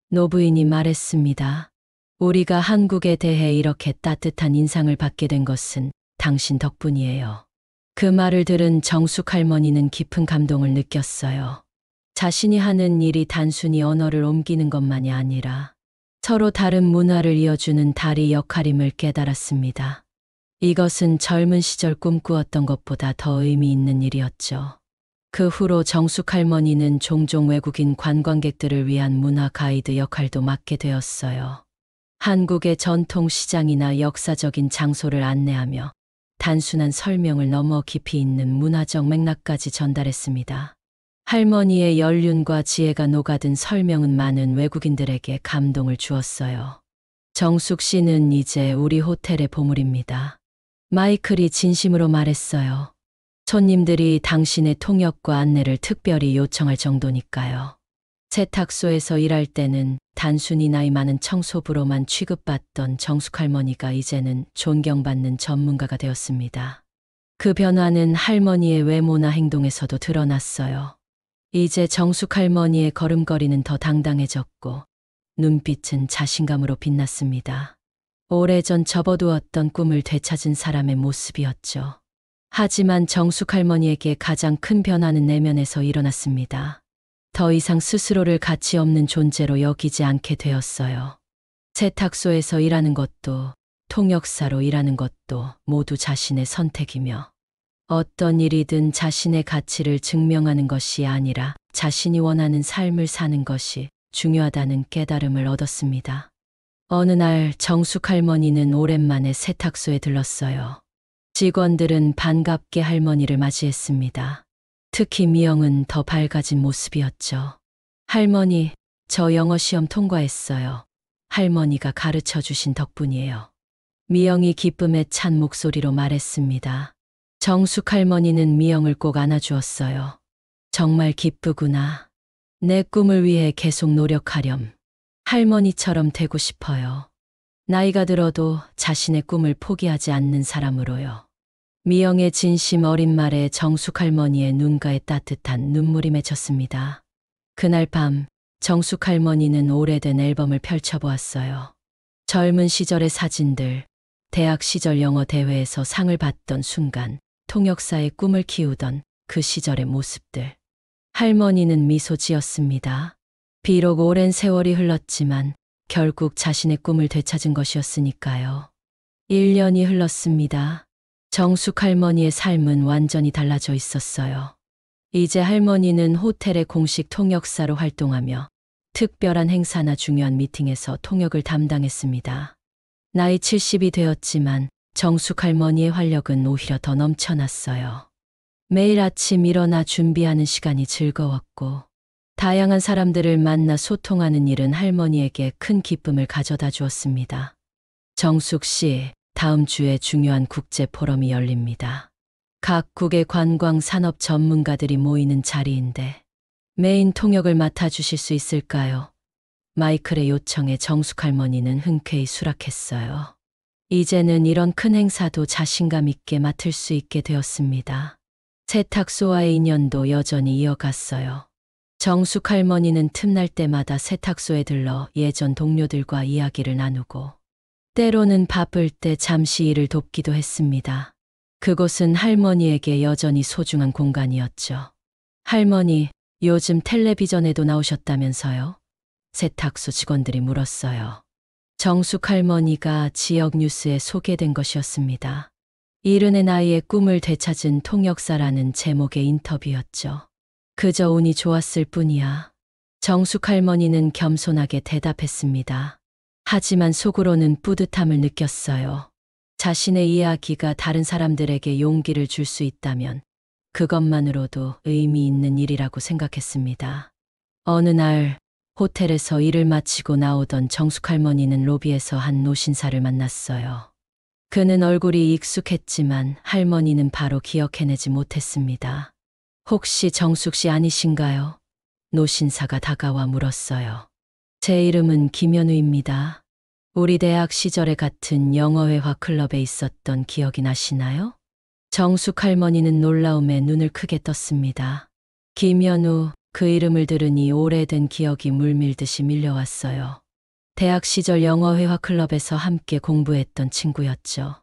노부인이 말했습니다. 우리가 한국에 대해 이렇게 따뜻한 인상을 받게 된 것은 당신 덕분이에요. 그 말을 들은 정숙 할머니는 깊은 감동을 느꼈어요. 자신이 하는 일이 단순히 언어를 옮기는 것만이 아니라 서로 다른 문화를 이어주는 다리 역할임을 깨달았습니다. 이것은 젊은 시절 꿈꾸었던 것보다 더 의미 있는 일이었죠. 그 후로 정숙 할머니는 종종 외국인 관광객들을 위한 문화 가이드 역할도 맡게 되었어요. 한국의 전통 시장이나 역사적인 장소를 안내하며 단순한 설명을 넘어 깊이 있는 문화적 맥락까지 전달했습니다. 할머니의 연륜과 지혜가 녹아든 설명은 많은 외국인들에게 감동을 주었어요. 정숙 씨는 이제 우리 호텔의 보물입니다. 마이클이 진심으로 말했어요. 손님들이 당신의 통역과 안내를 특별히 요청할 정도니까요. 세탁소에서 일할 때는 단순히 나이 많은 청소부로만 취급받던 정숙 할머니가 이제는 존경받는 전문가가 되었습니다. 그 변화는 할머니의 외모나 행동에서도 드러났어요. 이제 정숙 할머니의 걸음걸이는 더 당당해졌고 눈빛은 자신감으로 빛났습니다. 오래전 접어두었던 꿈을 되찾은 사람의 모습이었죠. 하지만 정숙 할머니에게 가장 큰 변화는 내면에서 일어났습니다. 더 이상 스스로를 가치 없는 존재로 여기지 않게 되었어요. 세탁소에서 일하는 것도 통역사로 일하는 것도 모두 자신의 선택이며 어떤 일이든 자신의 가치를 증명하는 것이 아니라 자신이 원하는 삶을 사는 것이 중요하다는 깨달음을 얻었습니다. 어느 날 정숙 할머니는 오랜만에 세탁소에 들렀어요. 직원들은 반갑게 할머니를 맞이했습니다. 특히 미영은 더 밝아진 모습이었죠. 할머니, 저 영어 시험 통과했어요. 할머니가 가르쳐 주신 덕분이에요. 미영이 기쁨에 찬 목소리로 말했습니다. 정숙 할머니는 미영을 꼭 안아주었어요. 정말 기쁘구나. 내 꿈을 위해 계속 노력하렴. 할머니처럼 되고 싶어요. 나이가 들어도 자신의 꿈을 포기하지 않는 사람으로요. 미영의 진심 어린 말에 정숙 할머니의 눈가에 따뜻한 눈물이 맺혔습니다. 그날 밤 정숙 할머니는 오래된 앨범을 펼쳐보았어요. 젊은 시절의 사진들, 대학 시절 영어 대회에서 상을 받던 순간, 통역사의 꿈을 키우던 그 시절의 모습들. 할머니는 미소 지었습니다. 비록 오랜 세월이 흘렀지만 결국 자신의 꿈을 되찾은 것이었으니까요. 1년이 흘렀습니다. 정숙 할머니의 삶은 완전히 달라져 있었어요. 이제 할머니는 호텔의 공식 통역사로 활동하며 특별한 행사나 중요한 미팅에서 통역을 담당했습니다. 나이 70이 되었지만 정숙 할머니의 활력은 오히려 더 넘쳐났어요. 매일 아침 일어나 준비하는 시간이 즐거웠고 다양한 사람들을 만나 소통하는 일은 할머니에게 큰 기쁨을 가져다 주었습니다. 정숙 씨, 다음 주에 중요한 국제 포럼이 열립니다. 각국의 관광 산업 전문가들이 모이는 자리인데 메인 통역을 맡아주실 수 있을까요? 마이클의 요청에 정숙 할머니는 흔쾌히 수락했어요. 이제는 이런 큰 행사도 자신감 있게 맡을 수 있게 되었습니다. 세탁소와의 인연도 여전히 이어갔어요. 정숙 할머니는 틈날 때마다 세탁소에 들러 예전 동료들과 이야기를 나누고 때로는 바쁠 때 잠시 일을 돕기도 했습니다. 그곳은 할머니에게 여전히 소중한 공간이었죠. 할머니, 요즘 텔레비전에도 나오셨다면서요? 세탁소 직원들이 물었어요. 정숙 할머니가 지역 뉴스에 소개된 것이었습니다. 이른의 나이에 꿈을 되찾은 통역사라는 제목의 인터뷰였죠. 그저 운이 좋았을 뿐이야. 정숙 할머니는 겸손하게 대답했습니다. 하지만 속으로는 뿌듯함을 느꼈어요. 자신의 이야기가 다른 사람들에게 용기를 줄 수 있다면 그것만으로도 의미 있는 일이라고 생각했습니다. 어느 날 호텔에서 일을 마치고 나오던 정숙 할머니는 로비에서 한 노신사를 만났어요. 그는 얼굴이 익숙했지만 할머니는 바로 기억해내지 못했습니다. 혹시 정숙 씨 아니신가요? 노신사가 다가와 물었어요. 제 이름은 김현우입니다. 우리 대학 시절에 같은 영어회화 클럽에 있었던 기억이 나시나요? 정숙 할머니는 놀라움에 눈을 크게 떴습니다. 김현우, 그 이름을 들으니 오래된 기억이 물밀듯이 밀려왔어요. 대학 시절 영어회화 클럽에서 함께 공부했던 친구였죠.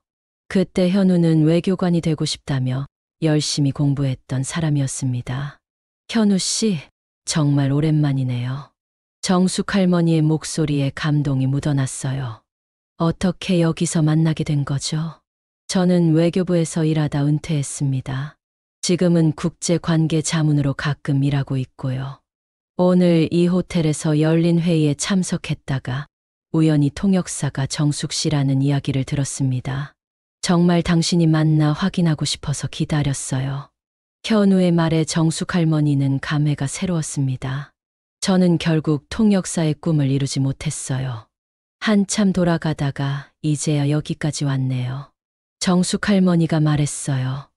그때 현우는 외교관이 되고 싶다며 열심히 공부했던 사람이었습니다. 현우 씨, 정말 오랜만이네요. 정숙 할머니의 목소리에 감동이 묻어났어요. 어떻게 여기서 만나게 된 거죠? 저는 외교부에서 일하다 은퇴했습니다. 지금은 국제관계 자문으로 가끔 일하고 있고요. 오늘 이 호텔에서 열린 회의에 참석했다가 우연히 통역사가 정숙 씨라는 이야기를 들었습니다. 정말 당신이 만나 확인하고 싶어서 기다렸어요. 현우의 말에 정숙 할머니는 감회가 새로웠습니다. 저는 결국 통역사의 꿈을 이루지 못했어요. 한참 돌아가다가 이제야 여기까지 왔네요. 정숙 할머니가 말했어요.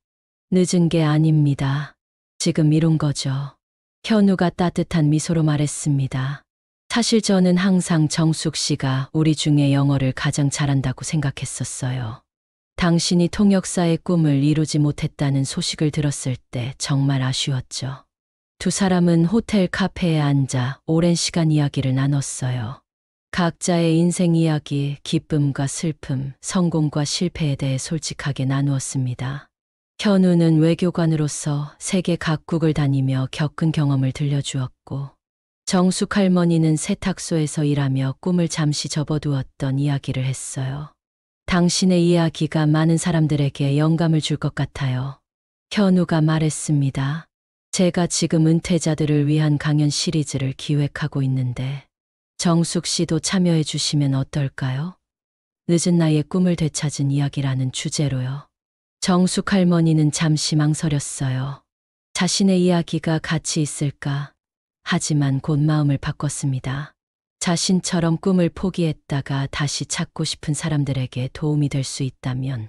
늦은 게 아닙니다. 지금 이룬 거죠. 현우가 따뜻한 미소로 말했습니다. 사실 저는 항상 정숙 씨가 우리 중에 영어를 가장 잘한다고 생각했었어요. 당신이 통역사의 꿈을 이루지 못했다는 소식을 들었을 때 정말 아쉬웠죠. 두 사람은 호텔 카페에 앉아 오랜 시간 이야기를 나눴어요. 각자의 인생 이야기, 기쁨과 슬픔, 성공과 실패에 대해 솔직하게 나누었습니다. 현우는 외교관으로서 세계 각국을 다니며 겪은 경험을 들려주었고, 정숙 할머니는 세탁소에서 일하며 꿈을 잠시 접어두었던 이야기를 했어요. 당신의 이야기가 많은 사람들에게 영감을 줄 것 같아요. 현우가 말했습니다. 제가 지금 은퇴자들을 위한 강연 시리즈를 기획하고 있는데 정숙 씨도 참여해 주시면 어떨까요? 늦은 나이에 꿈을 되찾은 이야기라는 주제로요. 정숙 할머니는 잠시 망설였어요. 자신의 이야기가 가치 있을까? 하지만 곧 마음을 바꿨습니다. 자신처럼 꿈을 포기했다가 다시 찾고 싶은 사람들에게 도움이 될 수 있다면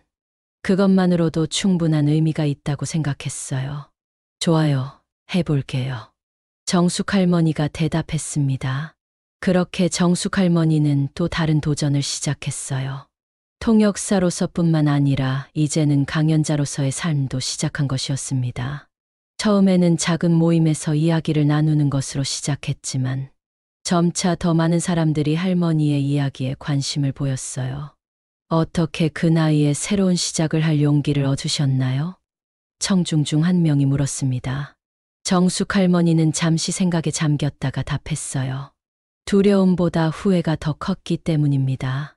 그것만으로도 충분한 의미가 있다고 생각했어요. 좋아요, 해볼게요. 정숙 할머니가 대답했습니다. 그렇게 정숙 할머니는 또 다른 도전을 시작했어요. 통역사로서뿐만 아니라 이제는 강연자로서의 삶도 시작한 것이었습니다. 처음에는 작은 모임에서 이야기를 나누는 것으로 시작했지만 점차 더 많은 사람들이 할머니의 이야기에 관심을 보였어요. 어떻게 그 나이에 새로운 시작을 할 용기를 얻으셨나요? 청중 중 한 명이 물었습니다. 정숙 할머니는 잠시 생각에 잠겼다가 답했어요. 두려움보다 후회가 더 컸기 때문입니다.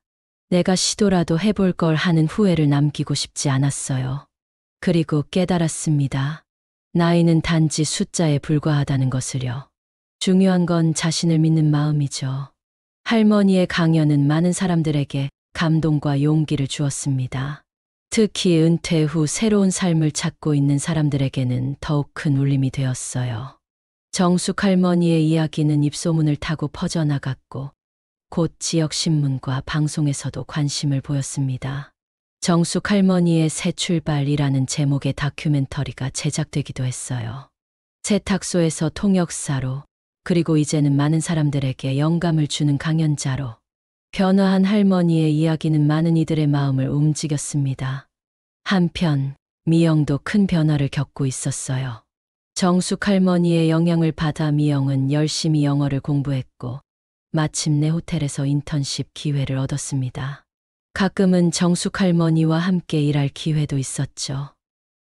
내가 시도라도 해볼 걸 하는 후회를 남기고 싶지 않았어요. 그리고 깨달았습니다. 나이는 단지 숫자에 불과하다는 것을요. 중요한 건 자신을 믿는 마음이죠. 할머니의 강연은 많은 사람들에게 감동과 용기를 주었습니다. 특히 은퇴 후 새로운 삶을 찾고 있는 사람들에게는 더욱 큰 울림이 되었어요. 정숙 할머니의 이야기는 입소문을 타고 퍼져나갔고 곧 지역 신문과 방송에서도 관심을 보였습니다. 정숙 할머니의 새 출발이라는 제목의 다큐멘터리가 제작되기도 했어요. 세탁소에서 통역사로, 그리고 이제는 많은 사람들에게 영감을 주는 강연자로 변화한 할머니의 이야기는 많은 이들의 마음을 움직였습니다. 한편 미영도 큰 변화를 겪고 있었어요. 정숙 할머니의 영향을 받아 미영은 열심히 영어를 공부했고 마침내 호텔에서 인턴십 기회를 얻었습니다. 가끔은 정숙 할머니와 함께 일할 기회도 있었죠.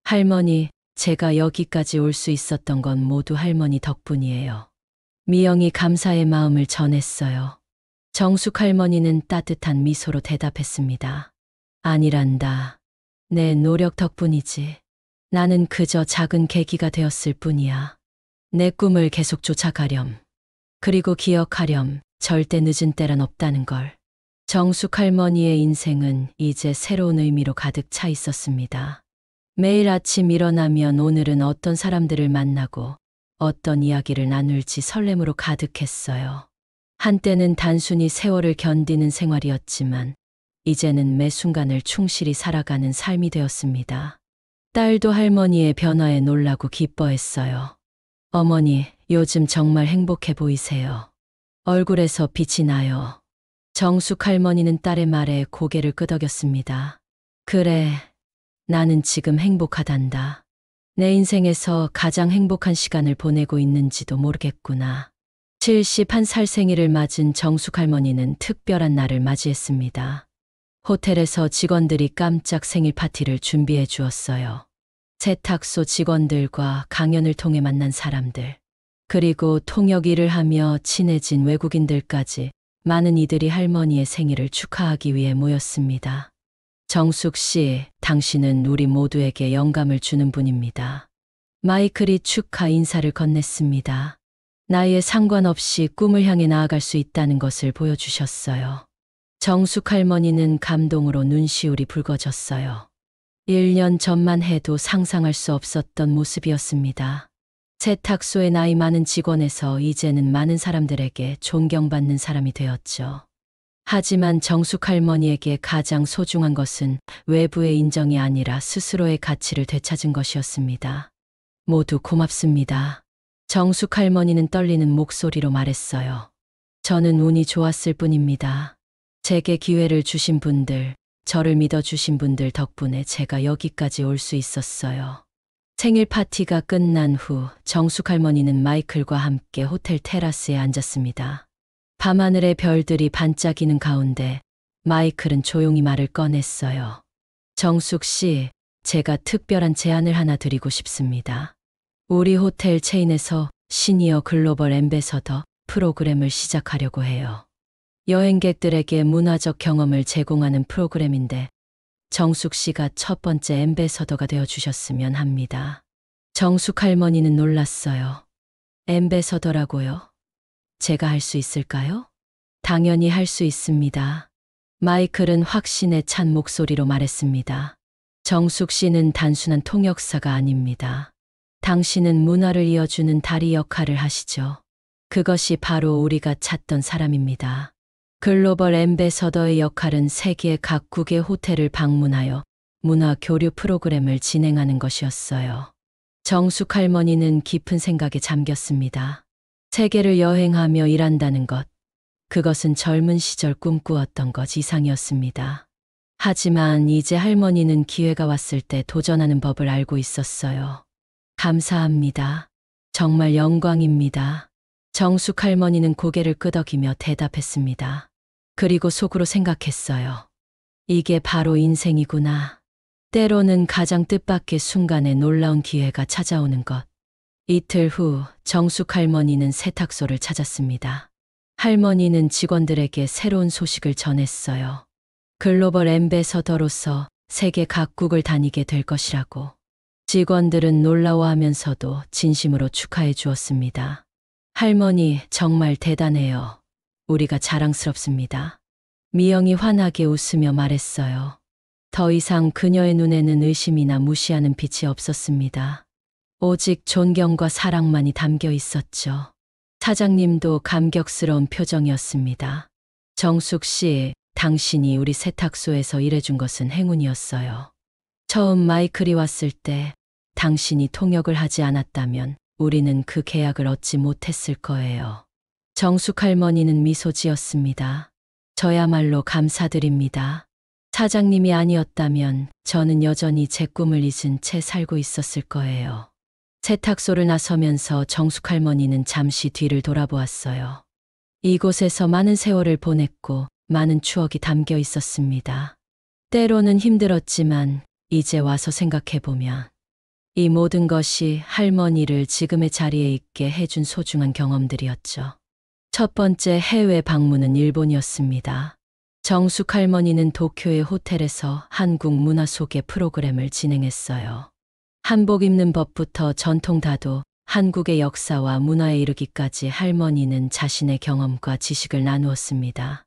할머니, 제가 여기까지 올 수 있었던 건 모두 할머니 덕분이에요. 미영이 감사의 마음을 전했어요. 정숙 할머니는 따뜻한 미소로 대답했습니다. 아니란다. 내 노력 덕분이지. 나는 그저 작은 계기가 되었을 뿐이야. 내 꿈을 계속 쫓아가렴. 그리고 기억하렴. 절대 늦은 때란 없다는 걸. 정숙 할머니의 인생은 이제 새로운 의미로 가득 차 있었습니다. 매일 아침 일어나면 오늘은 어떤 사람들을 만나고 어떤 이야기를 나눌지 설렘으로 가득했어요. 한때는 단순히 세월을 견디는 생활이었지만 이제는 매 순간을 충실히 살아가는 삶이 되었습니다. 딸도 할머니의 변화에 놀라고 기뻐했어요. 어머니, 요즘 정말 행복해 보이세요. 얼굴에서 빛이 나요. 정숙 할머니는 딸의 말에 고개를 끄덕였습니다. 그래, 나는 지금 행복하단다. 내 인생에서 가장 행복한 시간을 보내고 있는지도 모르겠구나. 71살 생일을 맞은 정숙 할머니는 특별한 날을 맞이했습니다. 호텔에서 직원들이 깜짝 생일 파티를 준비해 주었어요. 세탁소 직원들과 강연을 통해 만난 사람들, 그리고 통역 일을 하며 친해진 외국인들까지 많은 이들이 할머니의 생일을 축하하기 위해 모였습니다. 정숙 씨, 당신은 우리 모두에게 영감을 주는 분입니다. 마이클이 축하 인사를 건넸습니다. 나이에 상관없이 꿈을 향해 나아갈 수 있다는 것을 보여주셨어요. 정숙 할머니는 감동으로 눈시울이 붉어졌어요. 1년 전만 해도 상상할 수 없었던 모습이었습니다. 세탁소의 나이 많은 직원에서 이제는 많은 사람들에게 존경받는 사람이 되었죠. 하지만 정숙 할머니에게 가장 소중한 것은 외부의 인정이 아니라 스스로의 가치를 되찾은 것이었습니다. 모두 고맙습니다. 정숙 할머니는 떨리는 목소리로 말했어요. 저는 운이 좋았을 뿐입니다. 제게 기회를 주신 분들, 저를 믿어주신 분들 덕분에 제가 여기까지 올 수 있었어요. 생일 파티가 끝난 후 정숙 할머니는 마이클과 함께 호텔 테라스에 앉았습니다. 밤하늘의 별들이 반짝이는 가운데 마이클은 조용히 말을 꺼냈어요. 정숙 씨, 제가 특별한 제안을 하나 드리고 싶습니다. 우리 호텔 체인에서 시니어 글로벌 앰베서더 프로그램을 시작하려고 해요. 여행객들에게 문화적 경험을 제공하는 프로그램인데 정숙 씨가 첫 번째 앰베서더가 되어 주셨으면 합니다. 정숙 할머니는 놀랐어요. 앰베서더라고요? 제가 할 수 있을까요? 당연히 할 수 있습니다. 마이클은 확신에 찬 목소리로 말했습니다. 정숙 씨는 단순한 통역사가 아닙니다. 당신은 문화를 이어주는 다리 역할을 하시죠. 그것이 바로 우리가 찾던 사람입니다. 글로벌 앰베서더의 역할은 세계 각국의 호텔을 방문하여 문화 교류 프로그램을 진행하는 것이었어요. 정숙 할머니는 깊은 생각에 잠겼습니다. 세계를 여행하며 일한다는 것, 그것은 젊은 시절 꿈꾸었던 것 이상이었습니다. 하지만 이제 할머니는 기회가 왔을 때 도전하는 법을 알고 있었어요. 감사합니다. 정말 영광입니다. 정숙 할머니는 고개를 끄덕이며 대답했습니다. 그리고 속으로 생각했어요. 이게 바로 인생이구나. 때로는 가장 뜻밖의 순간에 놀라운 기회가 찾아오는 것. 이틀 후 정숙 할머니는 세탁소를 찾았습니다. 할머니는 직원들에게 새로운 소식을 전했어요. 글로벌 앰베서더로서 세계 각국을 다니게 될 것이라고. 직원들은 놀라워하면서도 진심으로 축하해 주었습니다. 할머니, 정말 대단해요. 우리가 자랑스럽습니다. 미영이 환하게 웃으며 말했어요. 더 이상 그녀의 눈에는 의심이나 무시하는 빛이 없었습니다. 오직 존경과 사랑만이 담겨 있었죠. 사장님도 감격스러운 표정이었습니다. 정숙 씨, 당신이 우리 세탁소에서 일해준 것은 행운이었어요. 처음 마이클이 왔을 때 당신이 통역을 하지 않았다면 우리는 그 계약을 얻지 못했을 거예요. 정숙 할머니는 미소 지었습니다. 저야말로 감사드립니다. 사장님이 아니었다면 저는 여전히 제 꿈을 잊은 채 살고 있었을 거예요. 세탁소를 나서면서 정숙 할머니는 잠시 뒤를 돌아보았어요. 이곳에서 많은 세월을 보냈고 많은 추억이 담겨 있었습니다. 때로는 힘들었지만 이제 와서 생각해보면 이 모든 것이 할머니를 지금의 자리에 있게 해준 소중한 경험들이었죠. 첫 번째 해외 방문은 일본이었습니다. 정숙 할머니는 도쿄의 호텔에서 한국 문화 소개 프로그램을 진행했어요. 한복 입는 법부터 전통 다도, 한국의 역사와 문화에 이르기까지 할머니는 자신의 경험과 지식을 나누었습니다.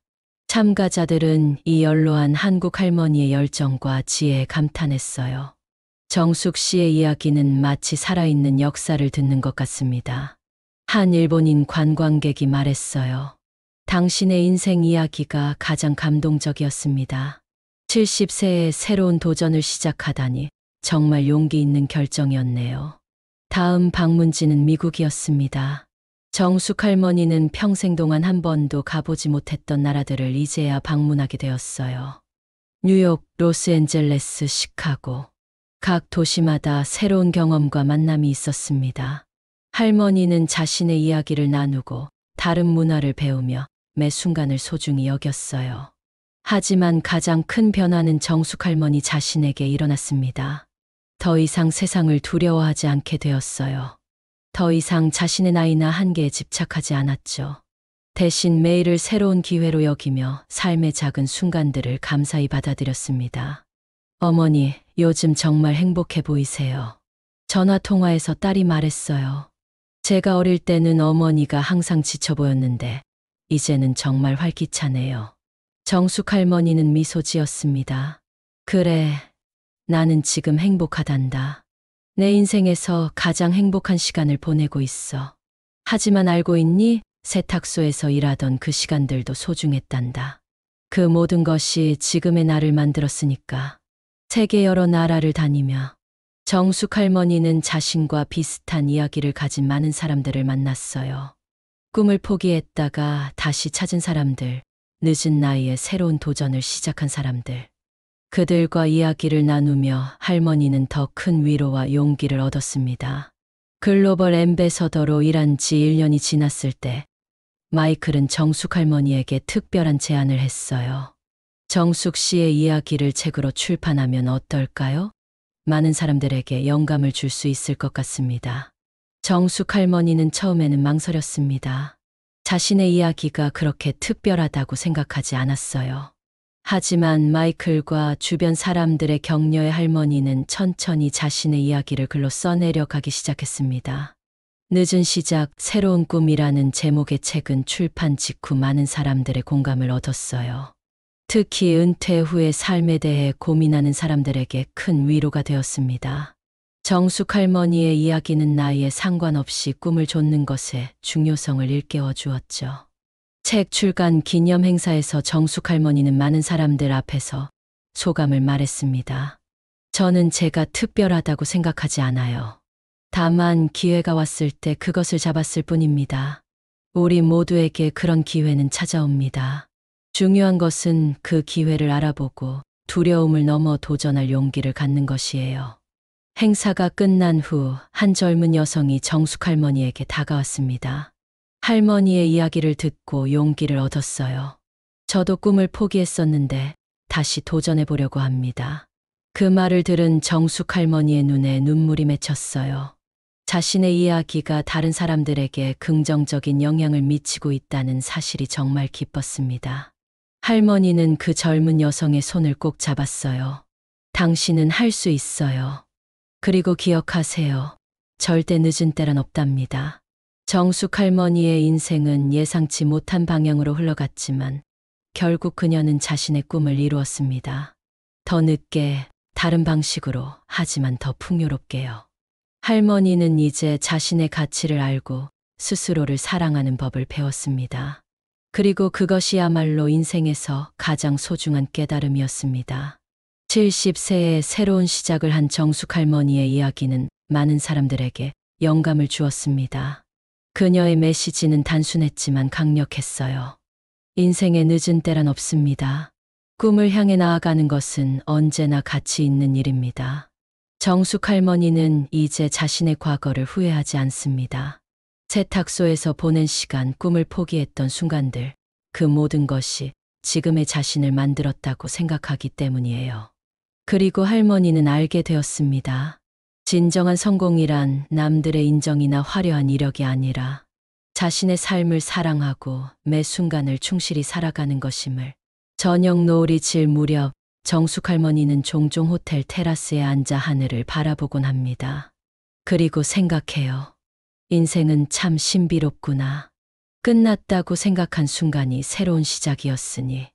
참가자들은 이 연로한 한국 할머니의 열정과 지혜에 감탄했어요. 정숙 씨의 이야기는 마치 살아있는 역사를 듣는 것 같습니다. 한 일본인 관광객이 말했어요. 당신의 인생 이야기가 가장 감동적이었습니다. 70세에 새로운 도전을 시작하다니 정말 용기 있는 결정이었네요. 다음 방문지는 미국이었습니다. 정숙 할머니는 평생 동안 한 번도 가보지 못했던 나라들을 이제야 방문하게 되었어요. 뉴욕, 로스앤젤레스, 시카고. 각 도시마다 새로운 경험과 만남이 있었습니다. 할머니는 자신의 이야기를 나누고 다른 문화를 배우며 매 순간을 소중히 여겼어요. 하지만 가장 큰 변화는 정숙 할머니 자신에게 일어났습니다. 더 이상 세상을 두려워하지 않게 되었어요. 더 이상 자신의 나이나 한계에 집착하지 않았죠. 대신 매일을 새로운 기회로 여기며 삶의 작은 순간들을 감사히 받아들였습니다. 어머니, 요즘 정말 행복해 보이세요. 전화 통화에서 딸이 말했어요. 제가 어릴 때는 어머니가 항상 지쳐 보였는데 이제는 정말 활기차네요. 정숙 할머니는 미소 지었습니다. 그래, 나는 지금 행복하단다. 내 인생에서 가장 행복한 시간을 보내고 있어. 하지만 알고 있니? 세탁소에서 일하던 그 시간들도 소중했단다. 그 모든 것이 지금의 나를 만들었으니까. 세계 여러 나라를 다니며 정숙 할머니는 자신과 비슷한 이야기를 가진 많은 사람들을 만났어요. 꿈을 포기했다가 다시 찾은 사람들, 늦은 나이에 새로운 도전을 시작한 사람들. 그들과 이야기를 나누며 할머니는 더 큰 위로와 용기를 얻었습니다. 글로벌 앰베서더로 일한 지 1년이 지났을 때 마이클은 정숙 할머니에게 특별한 제안을 했어요. 정숙 씨의 이야기를 책으로 출판하면 어떨까요? 많은 사람들에게 영감을 줄 수 있을 것 같습니다. 정숙 할머니는 처음에는 망설였습니다. 자신의 이야기가 그렇게 특별하다고 생각하지 않았어요. 하지만 마이클과 주변 사람들의 격려에 할머니는 천천히 자신의 이야기를 글로 써내려 가기 시작했습니다. 늦은 시작, 새로운 꿈이라는 제목의 책은 출판 직후 많은 사람들의 공감을 얻었어요. 특히 은퇴 후의 삶에 대해 고민하는 사람들에게 큰 위로가 되었습니다. 정숙 할머니의 이야기는 나이에 상관없이 꿈을 좇는 것의 중요성을 일깨워 주었죠. 책 출간 기념 행사에서 정숙 할머니는 많은 사람들 앞에서 소감을 말했습니다. 저는 제가 특별하다고 생각하지 않아요. 다만 기회가 왔을 때 그것을 잡았을 뿐입니다. 우리 모두에게 그런 기회는 찾아옵니다. 중요한 것은 그 기회를 알아보고 두려움을 넘어 도전할 용기를 갖는 것이에요. 행사가 끝난 후 한 젊은 여성이 정숙 할머니에게 다가왔습니다. 할머니의 이야기를 듣고 용기를 얻었어요. 저도 꿈을 포기했었는데 다시 도전해 보려고 합니다. 그 말을 들은 정숙 할머니의 눈에 눈물이 맺혔어요. 자신의 이야기가 다른 사람들에게 긍정적인 영향을 미치고 있다는 사실이 정말 기뻤습니다. 할머니는 그 젊은 여성의 손을 꼭 잡았어요. 당신은 할 수 있어요. 그리고 기억하세요. 절대 늦은 때란 없답니다. 정숙 할머니의 인생은 예상치 못한 방향으로 흘러갔지만 결국 그녀는 자신의 꿈을 이루었습니다. 더 늦게, 다른 방식으로, 하지만 더 풍요롭게요. 할머니는 이제 자신의 가치를 알고 스스로를 사랑하는 법을 배웠습니다. 그리고 그것이야말로 인생에서 가장 소중한 깨달음이었습니다. 70세에 새로운 시작을 한 정숙 할머니의 이야기는 많은 사람들에게 영감을 주었습니다. 그녀의 메시지는 단순했지만 강력했어요. 인생의 늦은 때란 없습니다. 꿈을 향해 나아가는 것은 언제나 가치 있는 일입니다. 정숙 할머니는 이제 자신의 과거를 후회하지 않습니다. 세탁소에서 보낸 시간, 꿈을 포기했던 순간들, 그 모든 것이 지금의 자신을 만들었다고 생각하기 때문이에요. 그리고 할머니는 알게 되었습니다. 진정한 성공이란 남들의 인정이나 화려한 이력이 아니라 자신의 삶을 사랑하고 매 순간을 충실히 살아가는 것임을. 저녁 노을이 질 무렵 정숙 할머니는 종종 호텔 테라스에 앉아 하늘을 바라보곤 합니다. 그리고 생각해요. 인생은 참 신비롭구나. 끝났다고 생각한 순간이 새로운 시작이었으니.